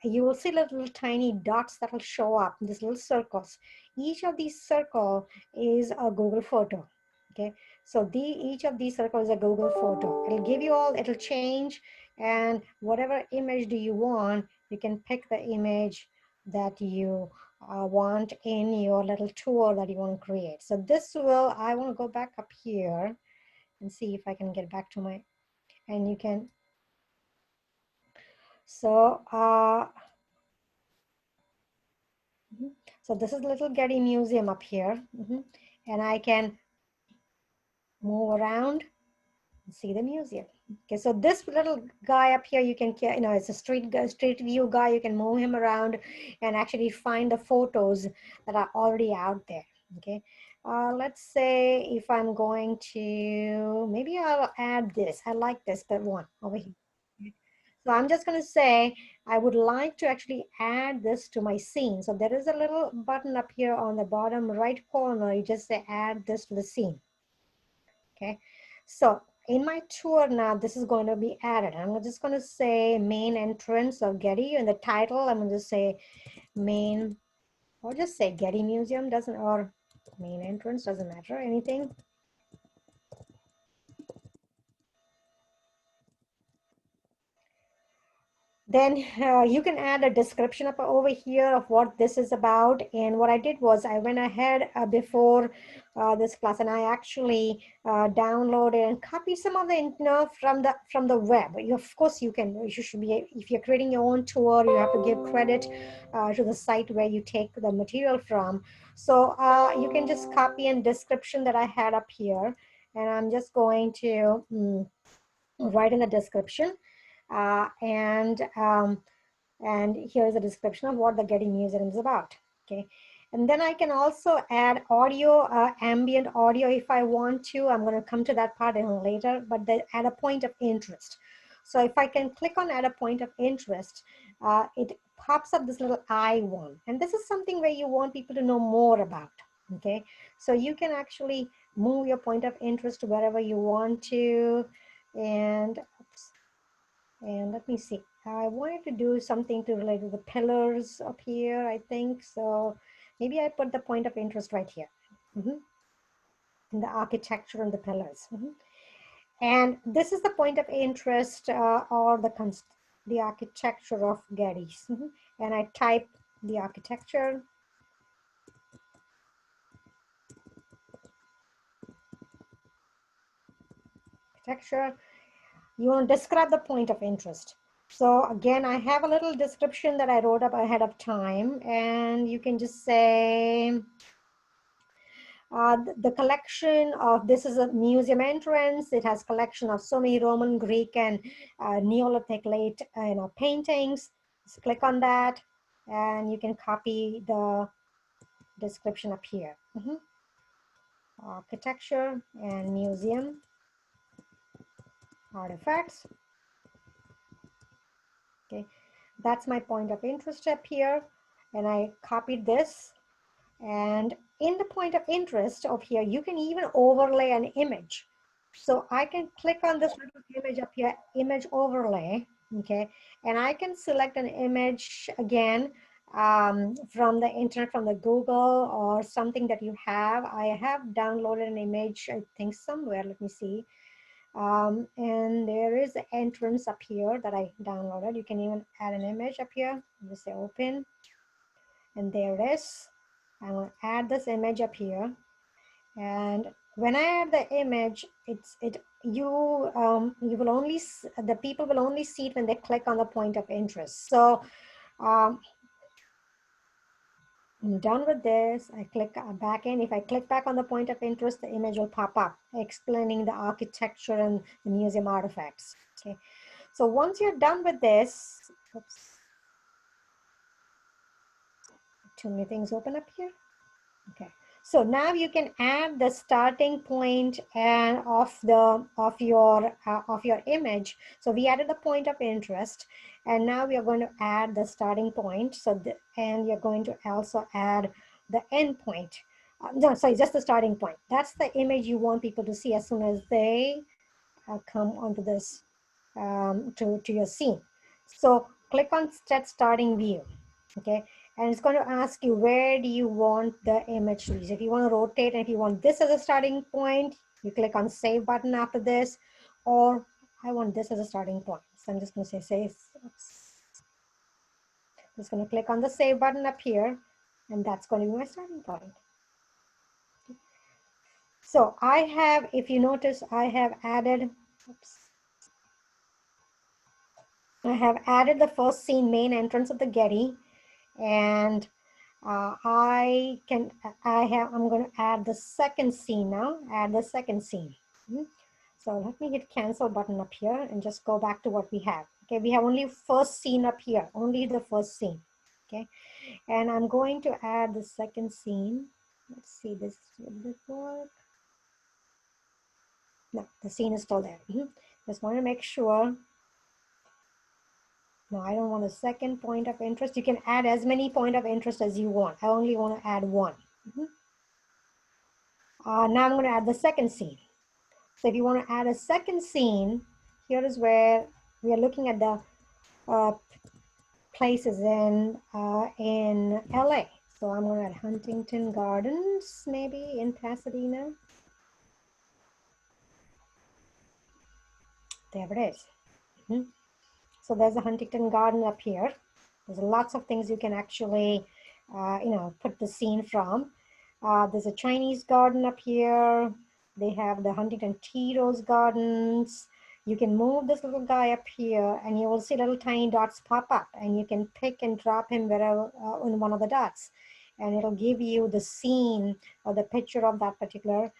you will see little tiny dots that will show up, these little circles. Each of these circle is a Google photo. Okay, so each of these circles is a Google photo. It'll give you all, it'll change, and whatever image do you want, you can pick the image that you want in your little tour that you want to create. So this will, I want to go back up here and see if I can get back to my, and you can, so so this is little Getty Museum up here, and I can move around and see the museum. Okay, so this little guy up here, you can, it's a street view guy. You can move him around and actually find the photos that are already out there. Okay, let's say if I'm going to, maybe I'll add this. I like this, but one over here. So I'm just going to say, I would like to actually add this to my scene. So there is a little button up here on the bottom right corner. You just say add this to the scene. Okay, so in my tour now, this is going to be added. I'm just going to say main entrance of Getty. In the title, I'm going to say main, or just say Getty Museum, doesn't, or main entrance, doesn't matter, anything. Then you can add a description up over here of what this is about. And what I did was I went ahead before this class, and I actually downloaded and copied some of the from the web. Of course, you should be, if you're creating your own tour, you have to give credit to the site where you take the material from. So you can just copy a description that I had up here, and I'm just going to write in the description. And here's a description of what the Getty Museum is about. Okay, and then I can also add audio, ambient audio if I want to. I'm going to come to that part in later, but add a point of interest. So if I can click on add a point of interest, it pops up this little icon, and this is something where you want people to know more about. Okay, so you can actually move your point of interest to wherever you want to, and let me see. I wanted to do something to relate to the pillars up here, I think. So maybe I put the point of interest right here in the architecture and the pillars. And this is the point of interest or the architecture of Getty's. And I type the architecture. architecture. You want to describe the point of interest. So again, I have a little description that I wrote up ahead of time, and you can just say, the collection of, this is a museum entrance. It has collection of so many Roman, Greek, and Neolithic late paintings. Just click on that, and you can copy the description up here. Architecture and museum artifacts. Okay, that's my point of interest up here, and I copied this. And in the point of interest of here, you can even overlay an image. So I can click on this little image up here, image overlay, okay? And I can select an image again from the internet, from the Google or something that you have. I have downloaded an image, I think somewhere, let me see. And there is the entrance up here that I downloaded. You can even add an image up here. Just say open, and there it is. I'm going to add this image up here, and when I add the image, you will only, the people will only see it when they click on the point of interest. So I'm done with this. I click back in. If I click back on the point of interest, the image will pop up explaining the architecture and the museum artifacts. Okay, so once you're done with this, oops, too many things open up here. Okay, so now you can add the starting point and of your image. So we added the point of interest, and now we are going to add the starting point. So and you're going to also add the end point. No, sorry, just the starting point. That's the image you want people to see as soon as they come onto this to your scene. So click on set starting view. Okay, and it's going to ask you, where do you want the image to be? So if you want to rotate, and if you want this as a starting point, you click on save button after this, or I want this as a starting point. So I'm just going to say save. Just going to click on the save button up here, and that's going to be my starting point. So I have, if you notice, I have added, I have added the first scene, main entrance of the Getty, and I'm going to add the second scene now, add the second scene. So let me hit cancel button up here and just go back to what we have. Okay, we have only first scene up here, only the first scene. Okay, and I'm going to add the second scene. Let's see, this will this work? No, the scene is still there. Just want to make sure. No, I don't want a second point of interest. You can add as many point of interest as you want. I only want to add one. Now I'm going to add the second scene. So if you want to add a second scene, here is where we are looking at the places in LA. So I'm going to add Huntington Gardens, maybe in Pasadena. There it is. So there's a Huntington Garden up here. There's lots of things you can actually, put the scene from. There's a Chinese garden up here. They have the Huntington Tea Rose Gardens. You can move this little guy up here, and you will see little tiny dots pop up, and you can pick and drop him wherever in one of the dots, and it'll give you the scene or the picture of that particular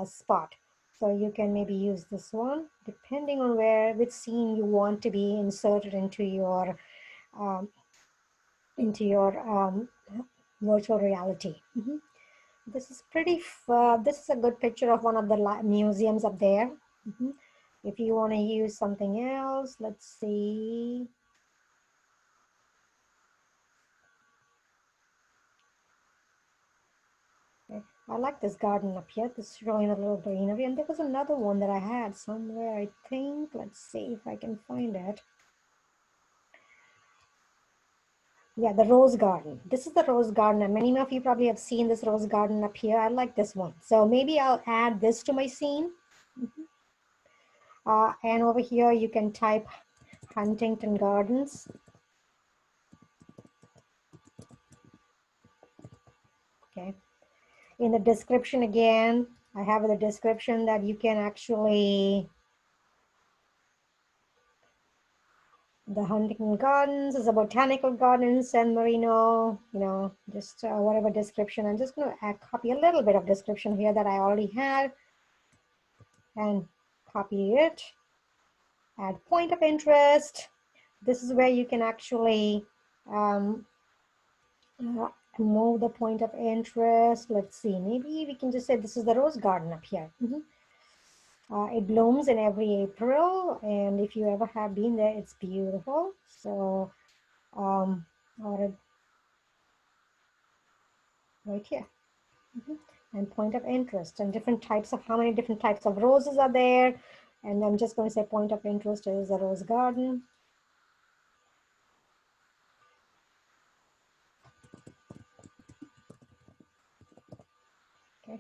spot. So you can maybe use this one, depending on which scene you want to be inserted into your virtual reality. This is this is a good picture of one of the museums up there. If you want to use something else, let's see. I like this garden up here. This is showing a little greenery. And there was another one that I had somewhere, I think. Let's see if I can find it. Yeah, the rose garden. This is the rose garden. And many of you probably have seen this rose garden up here. I like this one. So maybe I'll add this to my scene. And over here, you can type Huntington Gardens. Okay. In the description again, I have the description that you can actually the Huntington Gardens is a botanical garden in San Marino, you know, just whatever description. I'm just going to copy a little bit of description here that I already had and copy it. Add point of interest. This is where you can actually move the point of interest. Let's see, maybe we can just say this is the rose garden up here. It blooms in every April, and if you ever have been there, it's beautiful. So right here. And point of interest and different types of, how many different types of roses are there. And I'm just going to say point of interest is a rose garden. Okay.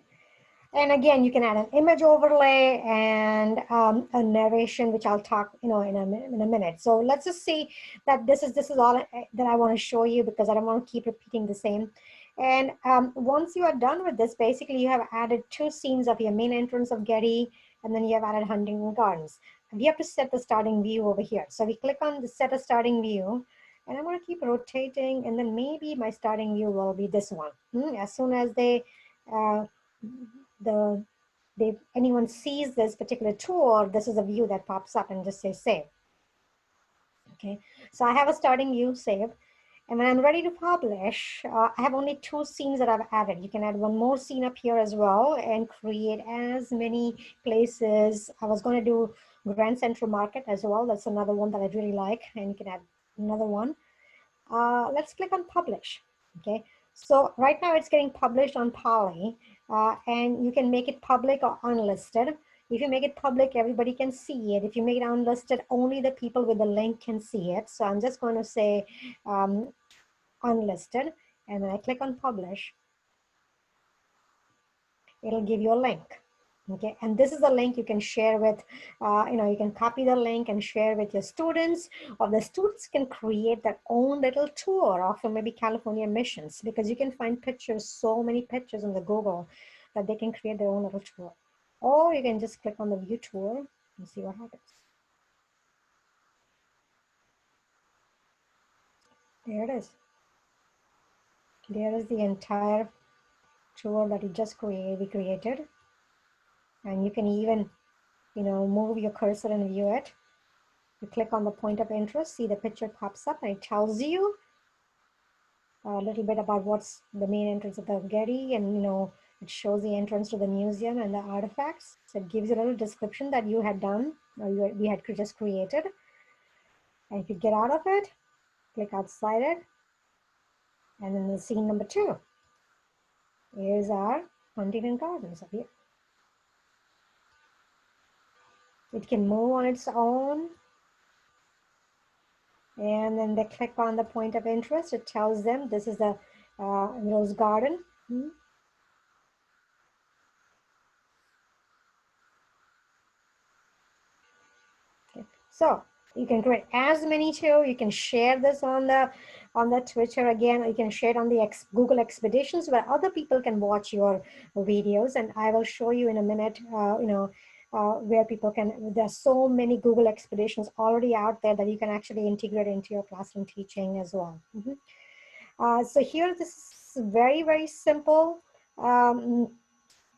And again, you can add an image overlay and a narration, which I'll talk, you know, in a minute. So let's just see that this is all that I want to show you, because I don't want to keep repeating the same. And once you are done with this, basically you have added 2 scenes of your main entrance of Getty, and then you have added Huntington Gardens. We have to set the starting view over here. So we click on the set a starting view, and I'm going to keep rotating, and then maybe my starting view will be this one. As soon as anyone sees this particular tour, this is a view that pops up and just say save. Okay, so I have a starting view saved. And when I'm ready to publish, I have only 2 scenes that I've added. You can add one more scene up here as well and create as many places. I was going to do Grand Central Market as well. That's another one that I really like. And you can add another one. Let's click on publish. Okay, so right now it's getting published on Poly, and you can make it public or unlisted. If you make it public, everybody can see it. If you make it unlisted, only the people with the link can see it. So I'm just going to say unlisted, and when I click on publish, it'll give you a link. Okay, and this is the link you can share with, you know, you can copy the link and share with your students, or the students can create their own little tour of maybe California missions, because you can find pictures, so many pictures on the Google, that they can create their own little tour. Or you can just click on the view tour and see what happens. There it is. There is the entire tour that we created. And you can even, you know, move your cursor and view it. You click on the point of interest, see the picture pops up, and it tells you a little bit about what's the main entrance of the Getty, and, you know, it shows the entrance to the museum and the artifacts. So it gives you a little description that you had done, or we had just created. And if you get out of it, click outside it, and then the scene number 2 is our Huntington Gardens up here. It can move on its own. And then they click on the point of interest. It tells them this is the rose garden. Okay. So you can create as many too. You can share this on the Twitter again. You can share it on the Google Expeditions, where other people can watch your videos. And I will show you in a minute, you know, where people can, there's so many Google Expeditions already out there that you can actually integrate into your classroom teaching as well. So here, this is very, very simple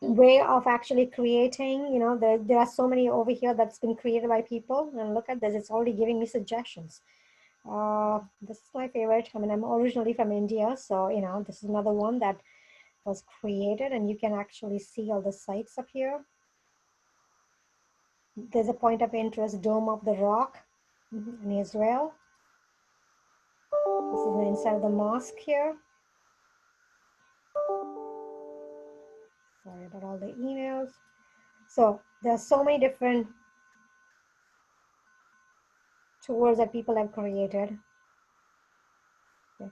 way of actually creating, you know, there are so many over here that's been created by people, and look at this, it's already giving me suggestions. This is my favorite. I mean, I'm originally from India, so, you know, this is another one that was created, and you can actually see all the sites up here. There's a point of interest, Dome of the Rock in Israel. This is the inside of the mosque here. Sorry about all the emails. So there's so many different tours that people have created. Okay.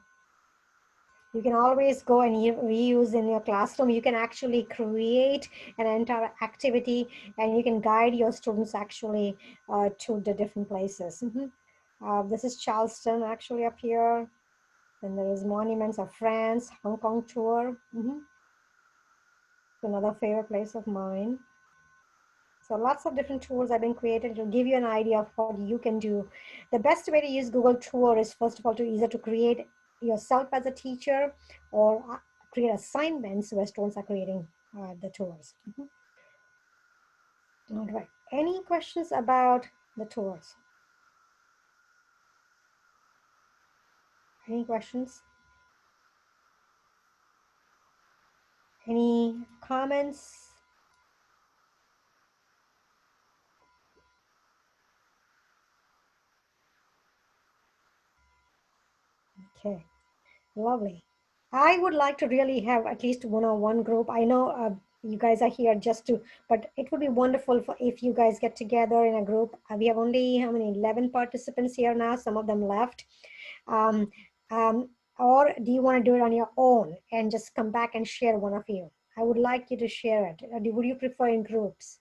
You can always go and reuse in your classroom. You can actually create an entire activity, and you can guide your students actually to the different places. This is Charleston actually up here. Then there is Monuments of France, Hong Kong tour. Another favorite place of mine. So lots of different tools have been created. It'll give you an idea of what you can do. The best way to use Google Tour is, first of all, to either to create yourself as a teacher or create assignments where students are creating the tours. All right. Any questions about the tours? Any questions? Any comments? Okay, lovely. I would like to really have at least one-on-one group. I know you guys are here just to, but it would be wonderful for if you guys get together in a group. We have only, how many, 11 participants here now, some of them left. Um, um, or do you want to do it on your own and just come back and share, one of you? I would like you to share it. Would you prefer in groups?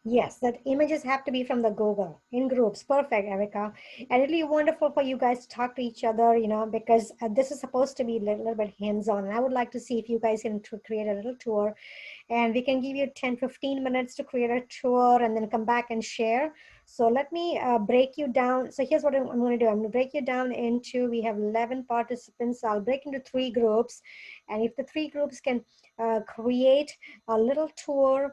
Yes, that images have to be from the Google in groups. Perfect, Erica. And it'll be wonderful for you guys to talk to each other, you know, because this is supposed to be a little bit hands-on. And I would like to see if you guys can create a little tour, and we can give you 10-15 minutes to create a tour and then come back and share. So let me break you down. So here's what I'm going to do. I'm going to break you down into, we have 11 participants. I'll break into 3 groups. And if the 3 groups can create a little tour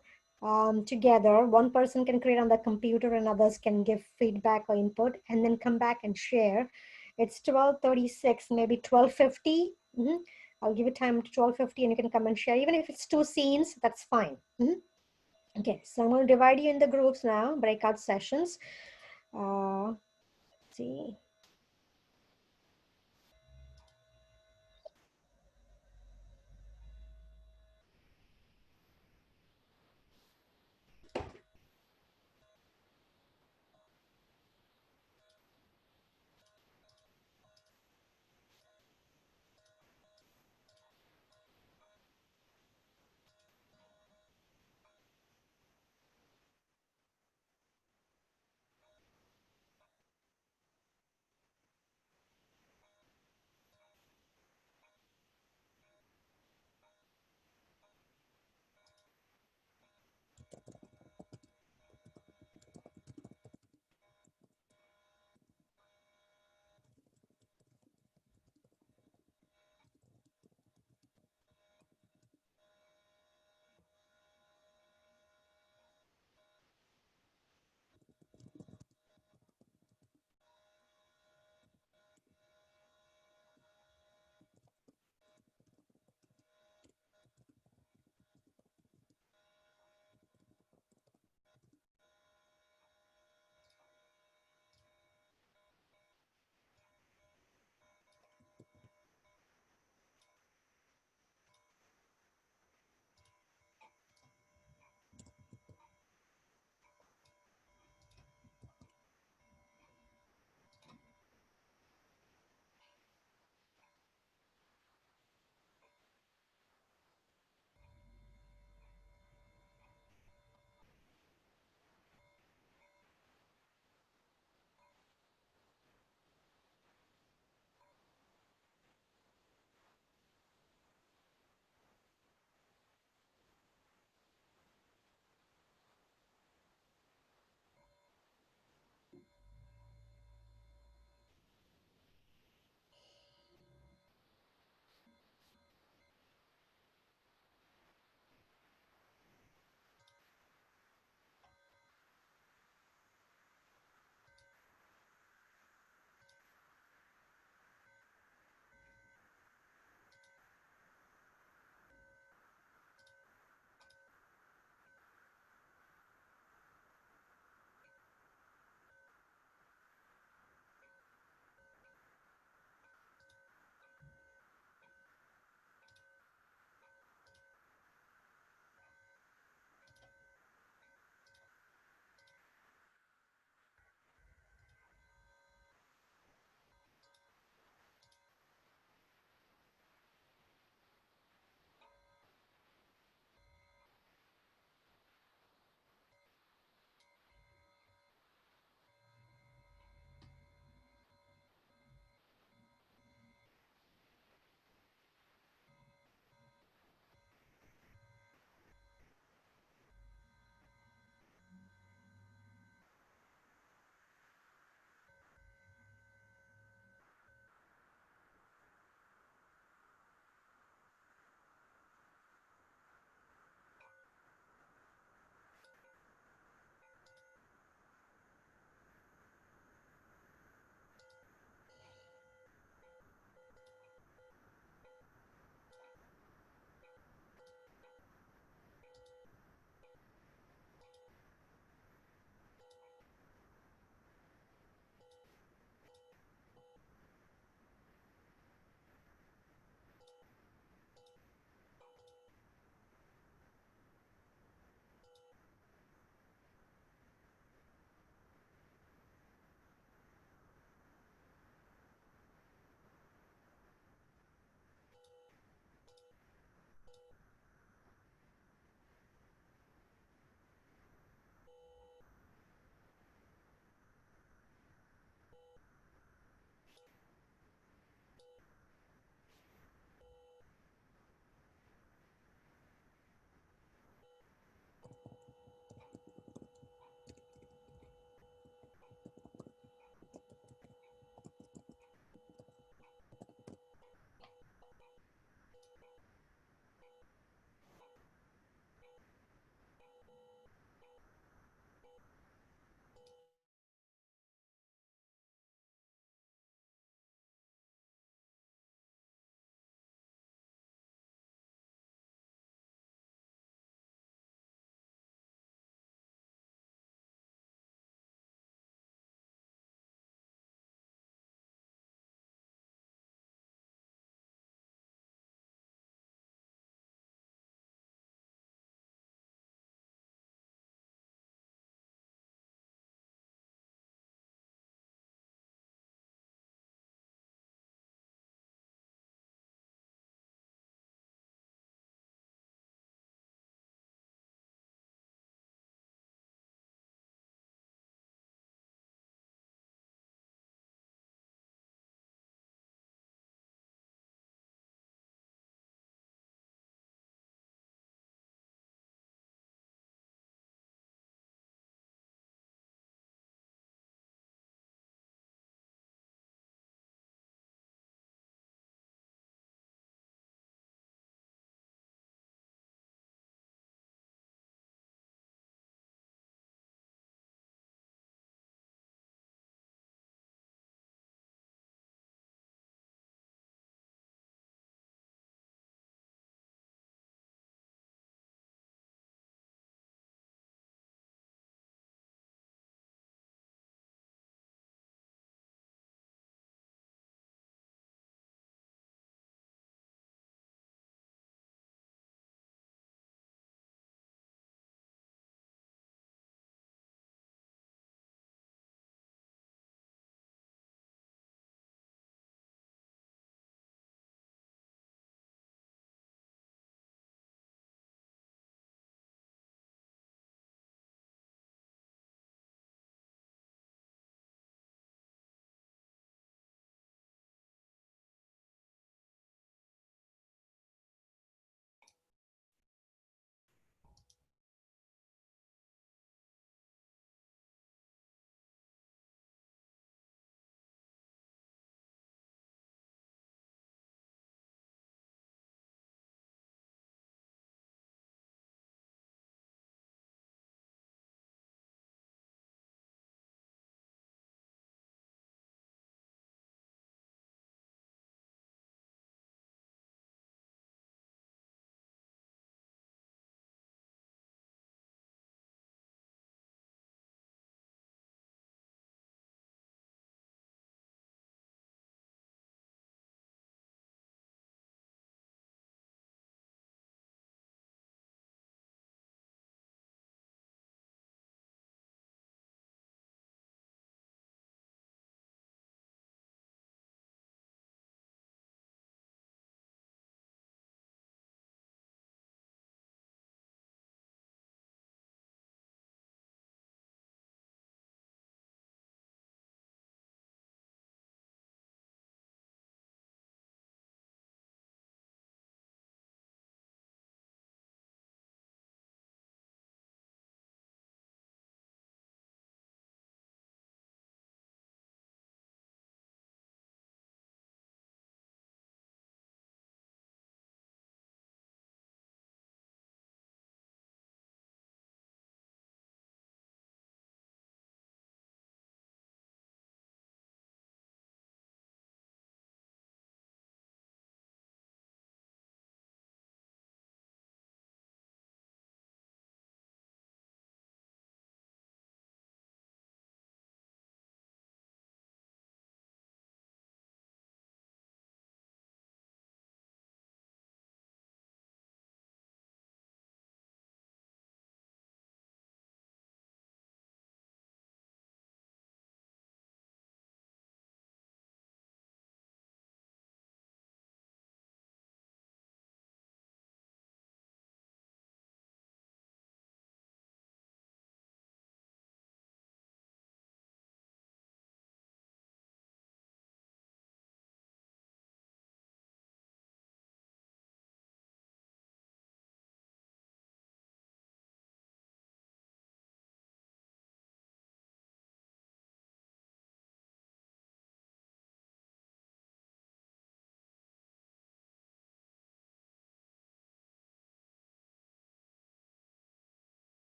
together, one person can create on the computer and others can give feedback or input and then come back and share. It's 12:36, maybe 12:50. I'll give you time to 12:50 and you can come and share. Even if it's 2 scenes, that's fine. Okay, so I'm going to divide you in the groups now, breakout sessions. Let's see.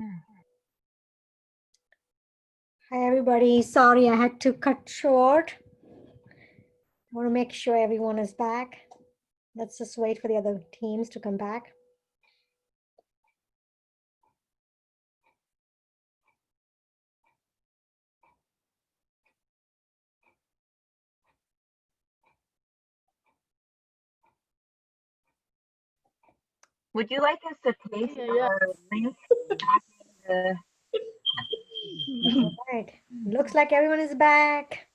Hi, everybody. Sorry, I had to cut short. I want to make sure everyone is back. Let's just wait for the other teams to come back. Would you like us to paste our link back in All right. Looks like everyone is back.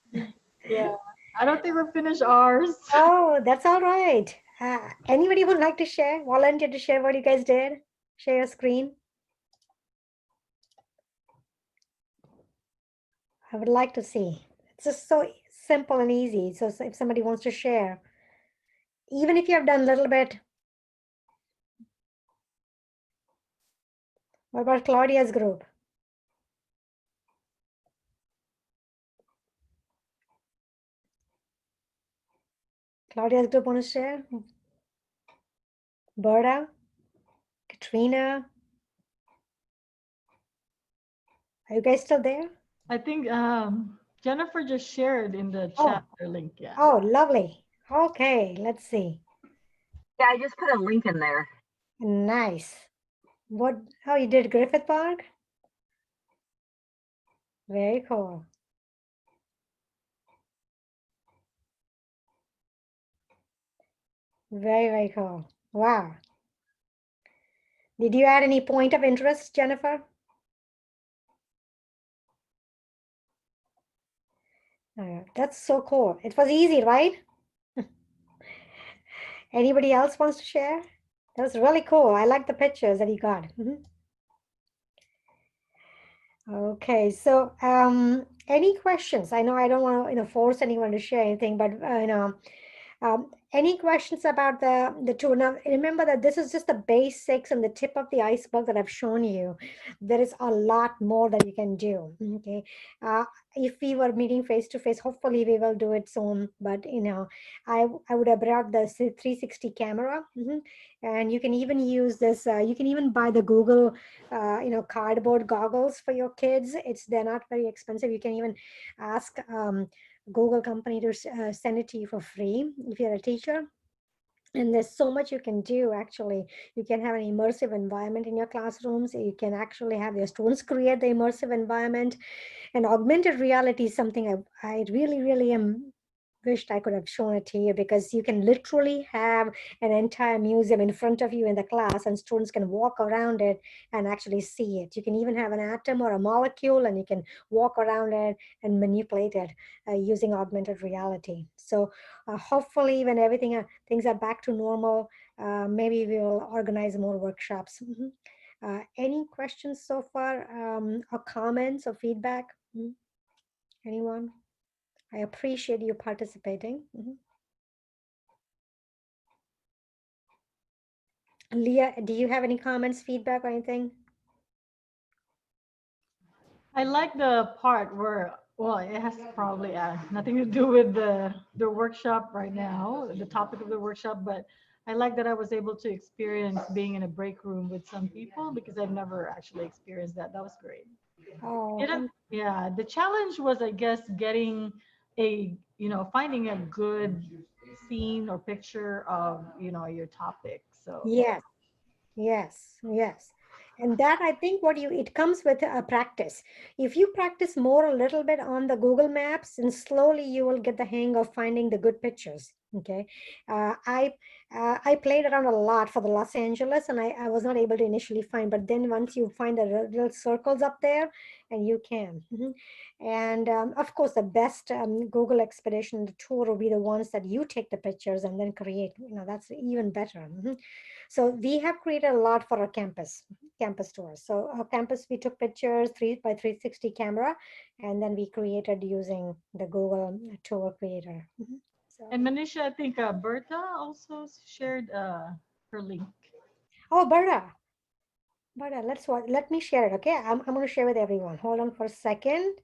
Yeah, I don't think we're finished ours. Oh, that's all right. Anybody would like to share? Volunteer to share what you guys did? Share your screen. I would like to see. It's just so simple and easy. So if somebody wants to share, even if you have done a little bit. What about Claudia's group? Claudia's group want to share? Berta? Katrina? Are you guys still there? I think Jennifer just shared in the Oh. chapter link. Yeah. Oh, lovely. Okay, let's see. Yeah, I just put a link in there. Nice. What? Oh, you did Griffith Park? Very cool. Very, very cool. Wow. Did you add any point of interest, Jennifer? That's so cool. It was easy, right? Anybody else wants to share? That was really cool. I like the pictures that you got. Okay, so any questions? I know I don't want to, force anyone to share anything, but any questions about the tool? Now, remember that this is just the basics and the tip of the iceberg that I've shown you. There is a lot more that you can do. Okay, if we were meeting face to face, hopefully we will do it soon. But I would have brought the 360 camera, and you can even use this. You can even buy the Google, cardboard goggles for your kids. They're not very expensive. You can even ask. Google company to send it to you for free if you're a teacher. And there's so much you can do, actually. You can have an immersive environment in your classrooms. You can actually have your students create the immersive environment. And augmented reality is something I really, really wished I could have shown it to you, because you can literally have an entire museum in front of you in the class, and students can walk around it and actually see it. You can even have an atom or a molecule, and you can walk around it and manipulate it using augmented reality. So hopefully when things are back to normal, maybe we will organize more workshops. Any questions so far, or comments or feedback? Anyone? I appreciate you participating. Leah, do you have any comments, feedback, or anything? I like the part where, well, it has probably nothing to do with the workshop right now, the topic of the workshop, but I like that I was able to experience being in a break room with some people, because I've never actually experienced that. That was great. Oh, Yeah, the challenge was, I guess, getting finding a good scene or picture of, your topic. So yes, yes, yes. And that, I think, it comes with a practice. If you practice more a little bit on the Google Maps, and slowly you will get the hang of finding the good pictures. Okay, I played around a lot for the Los Angeles, and I was not able to initially find, but then once you find the little circles up there, and you can. And of course, the best Google Expedition, the tour, will be the ones that you take the pictures and then create. That's even better. So we have created a lot for our campus tours. So our campus, we took pictures 3x360 camera, and then we created using the Google Tour Creator. So, and Manisha, I think Berta also shared her link. oh, Berta, let me share it. Okay, I'm going to share with everyone. Hold on for a second.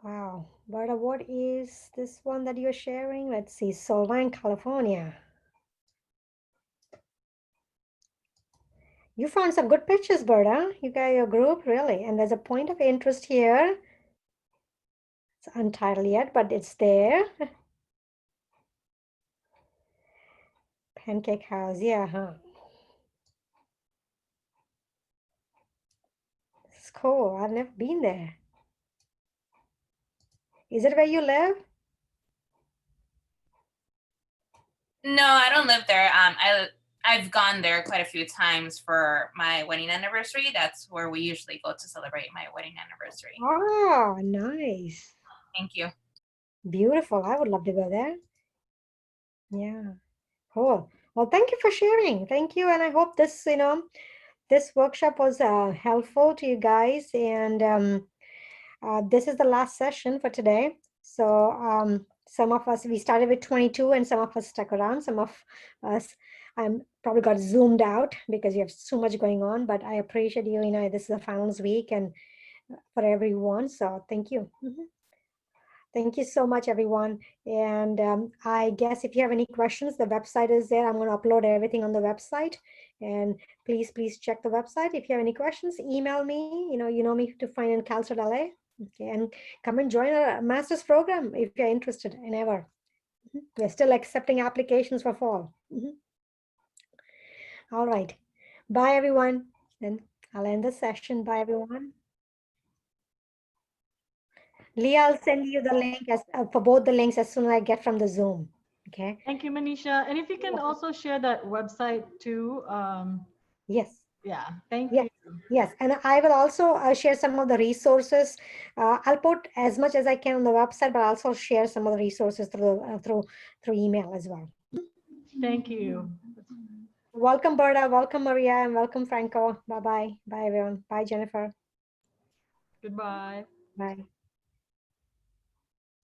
Wow. Berta, what is this one that you're sharing? Let's see, Solvang, California. You found some good pictures, Berta. You got your group, really. And there's a point of interest here. It's untitled yet, but it's there. Pancake House, yeah, huh? It's cool. I've never been there. Is it where you live? No, I don't live there. I've gone there quite a few times for my wedding anniversary. That's where we usually go to celebrate my wedding anniversary. Oh, nice. Thank you. Beautiful. I would love to go there. Yeah, cool. Well, thank you for sharing. Thank you. And I hope this, this workshop was helpful to you guys. And this is the last session for today. So some of us, we started with 22 and some of us stuck around. Some of us probably got zoomed out because you have so much going on, but I appreciate you. This is the finals week and for everyone. So thank you. Thank you so much, everyone. And I guess if you have any questions, the website is there. I'm going to upload everything on the website. And please check the website. If you have any questions, email me. You know me to find in CalCert LA. Okay, and come and join our master's program if you're interested in ever. We're still accepting applications for fall. All right. Bye, everyone. And I'll end the session. Bye, everyone. Leah, I'll send you the link for both the links as soon as I get from the Zoom. Okay. Thank you, Manisha. And if you can also share that website too. Yes. Yeah, thank Yes. you. Yes, and I will also share some of the resources. I'll put as much as I can on the website, but I'll also share some of the resources through email as well. Thank you. Welcome, Berta. Welcome, Maria, and welcome, Franco. Bye-bye. Bye, everyone. Bye, Jennifer. Goodbye. Bye.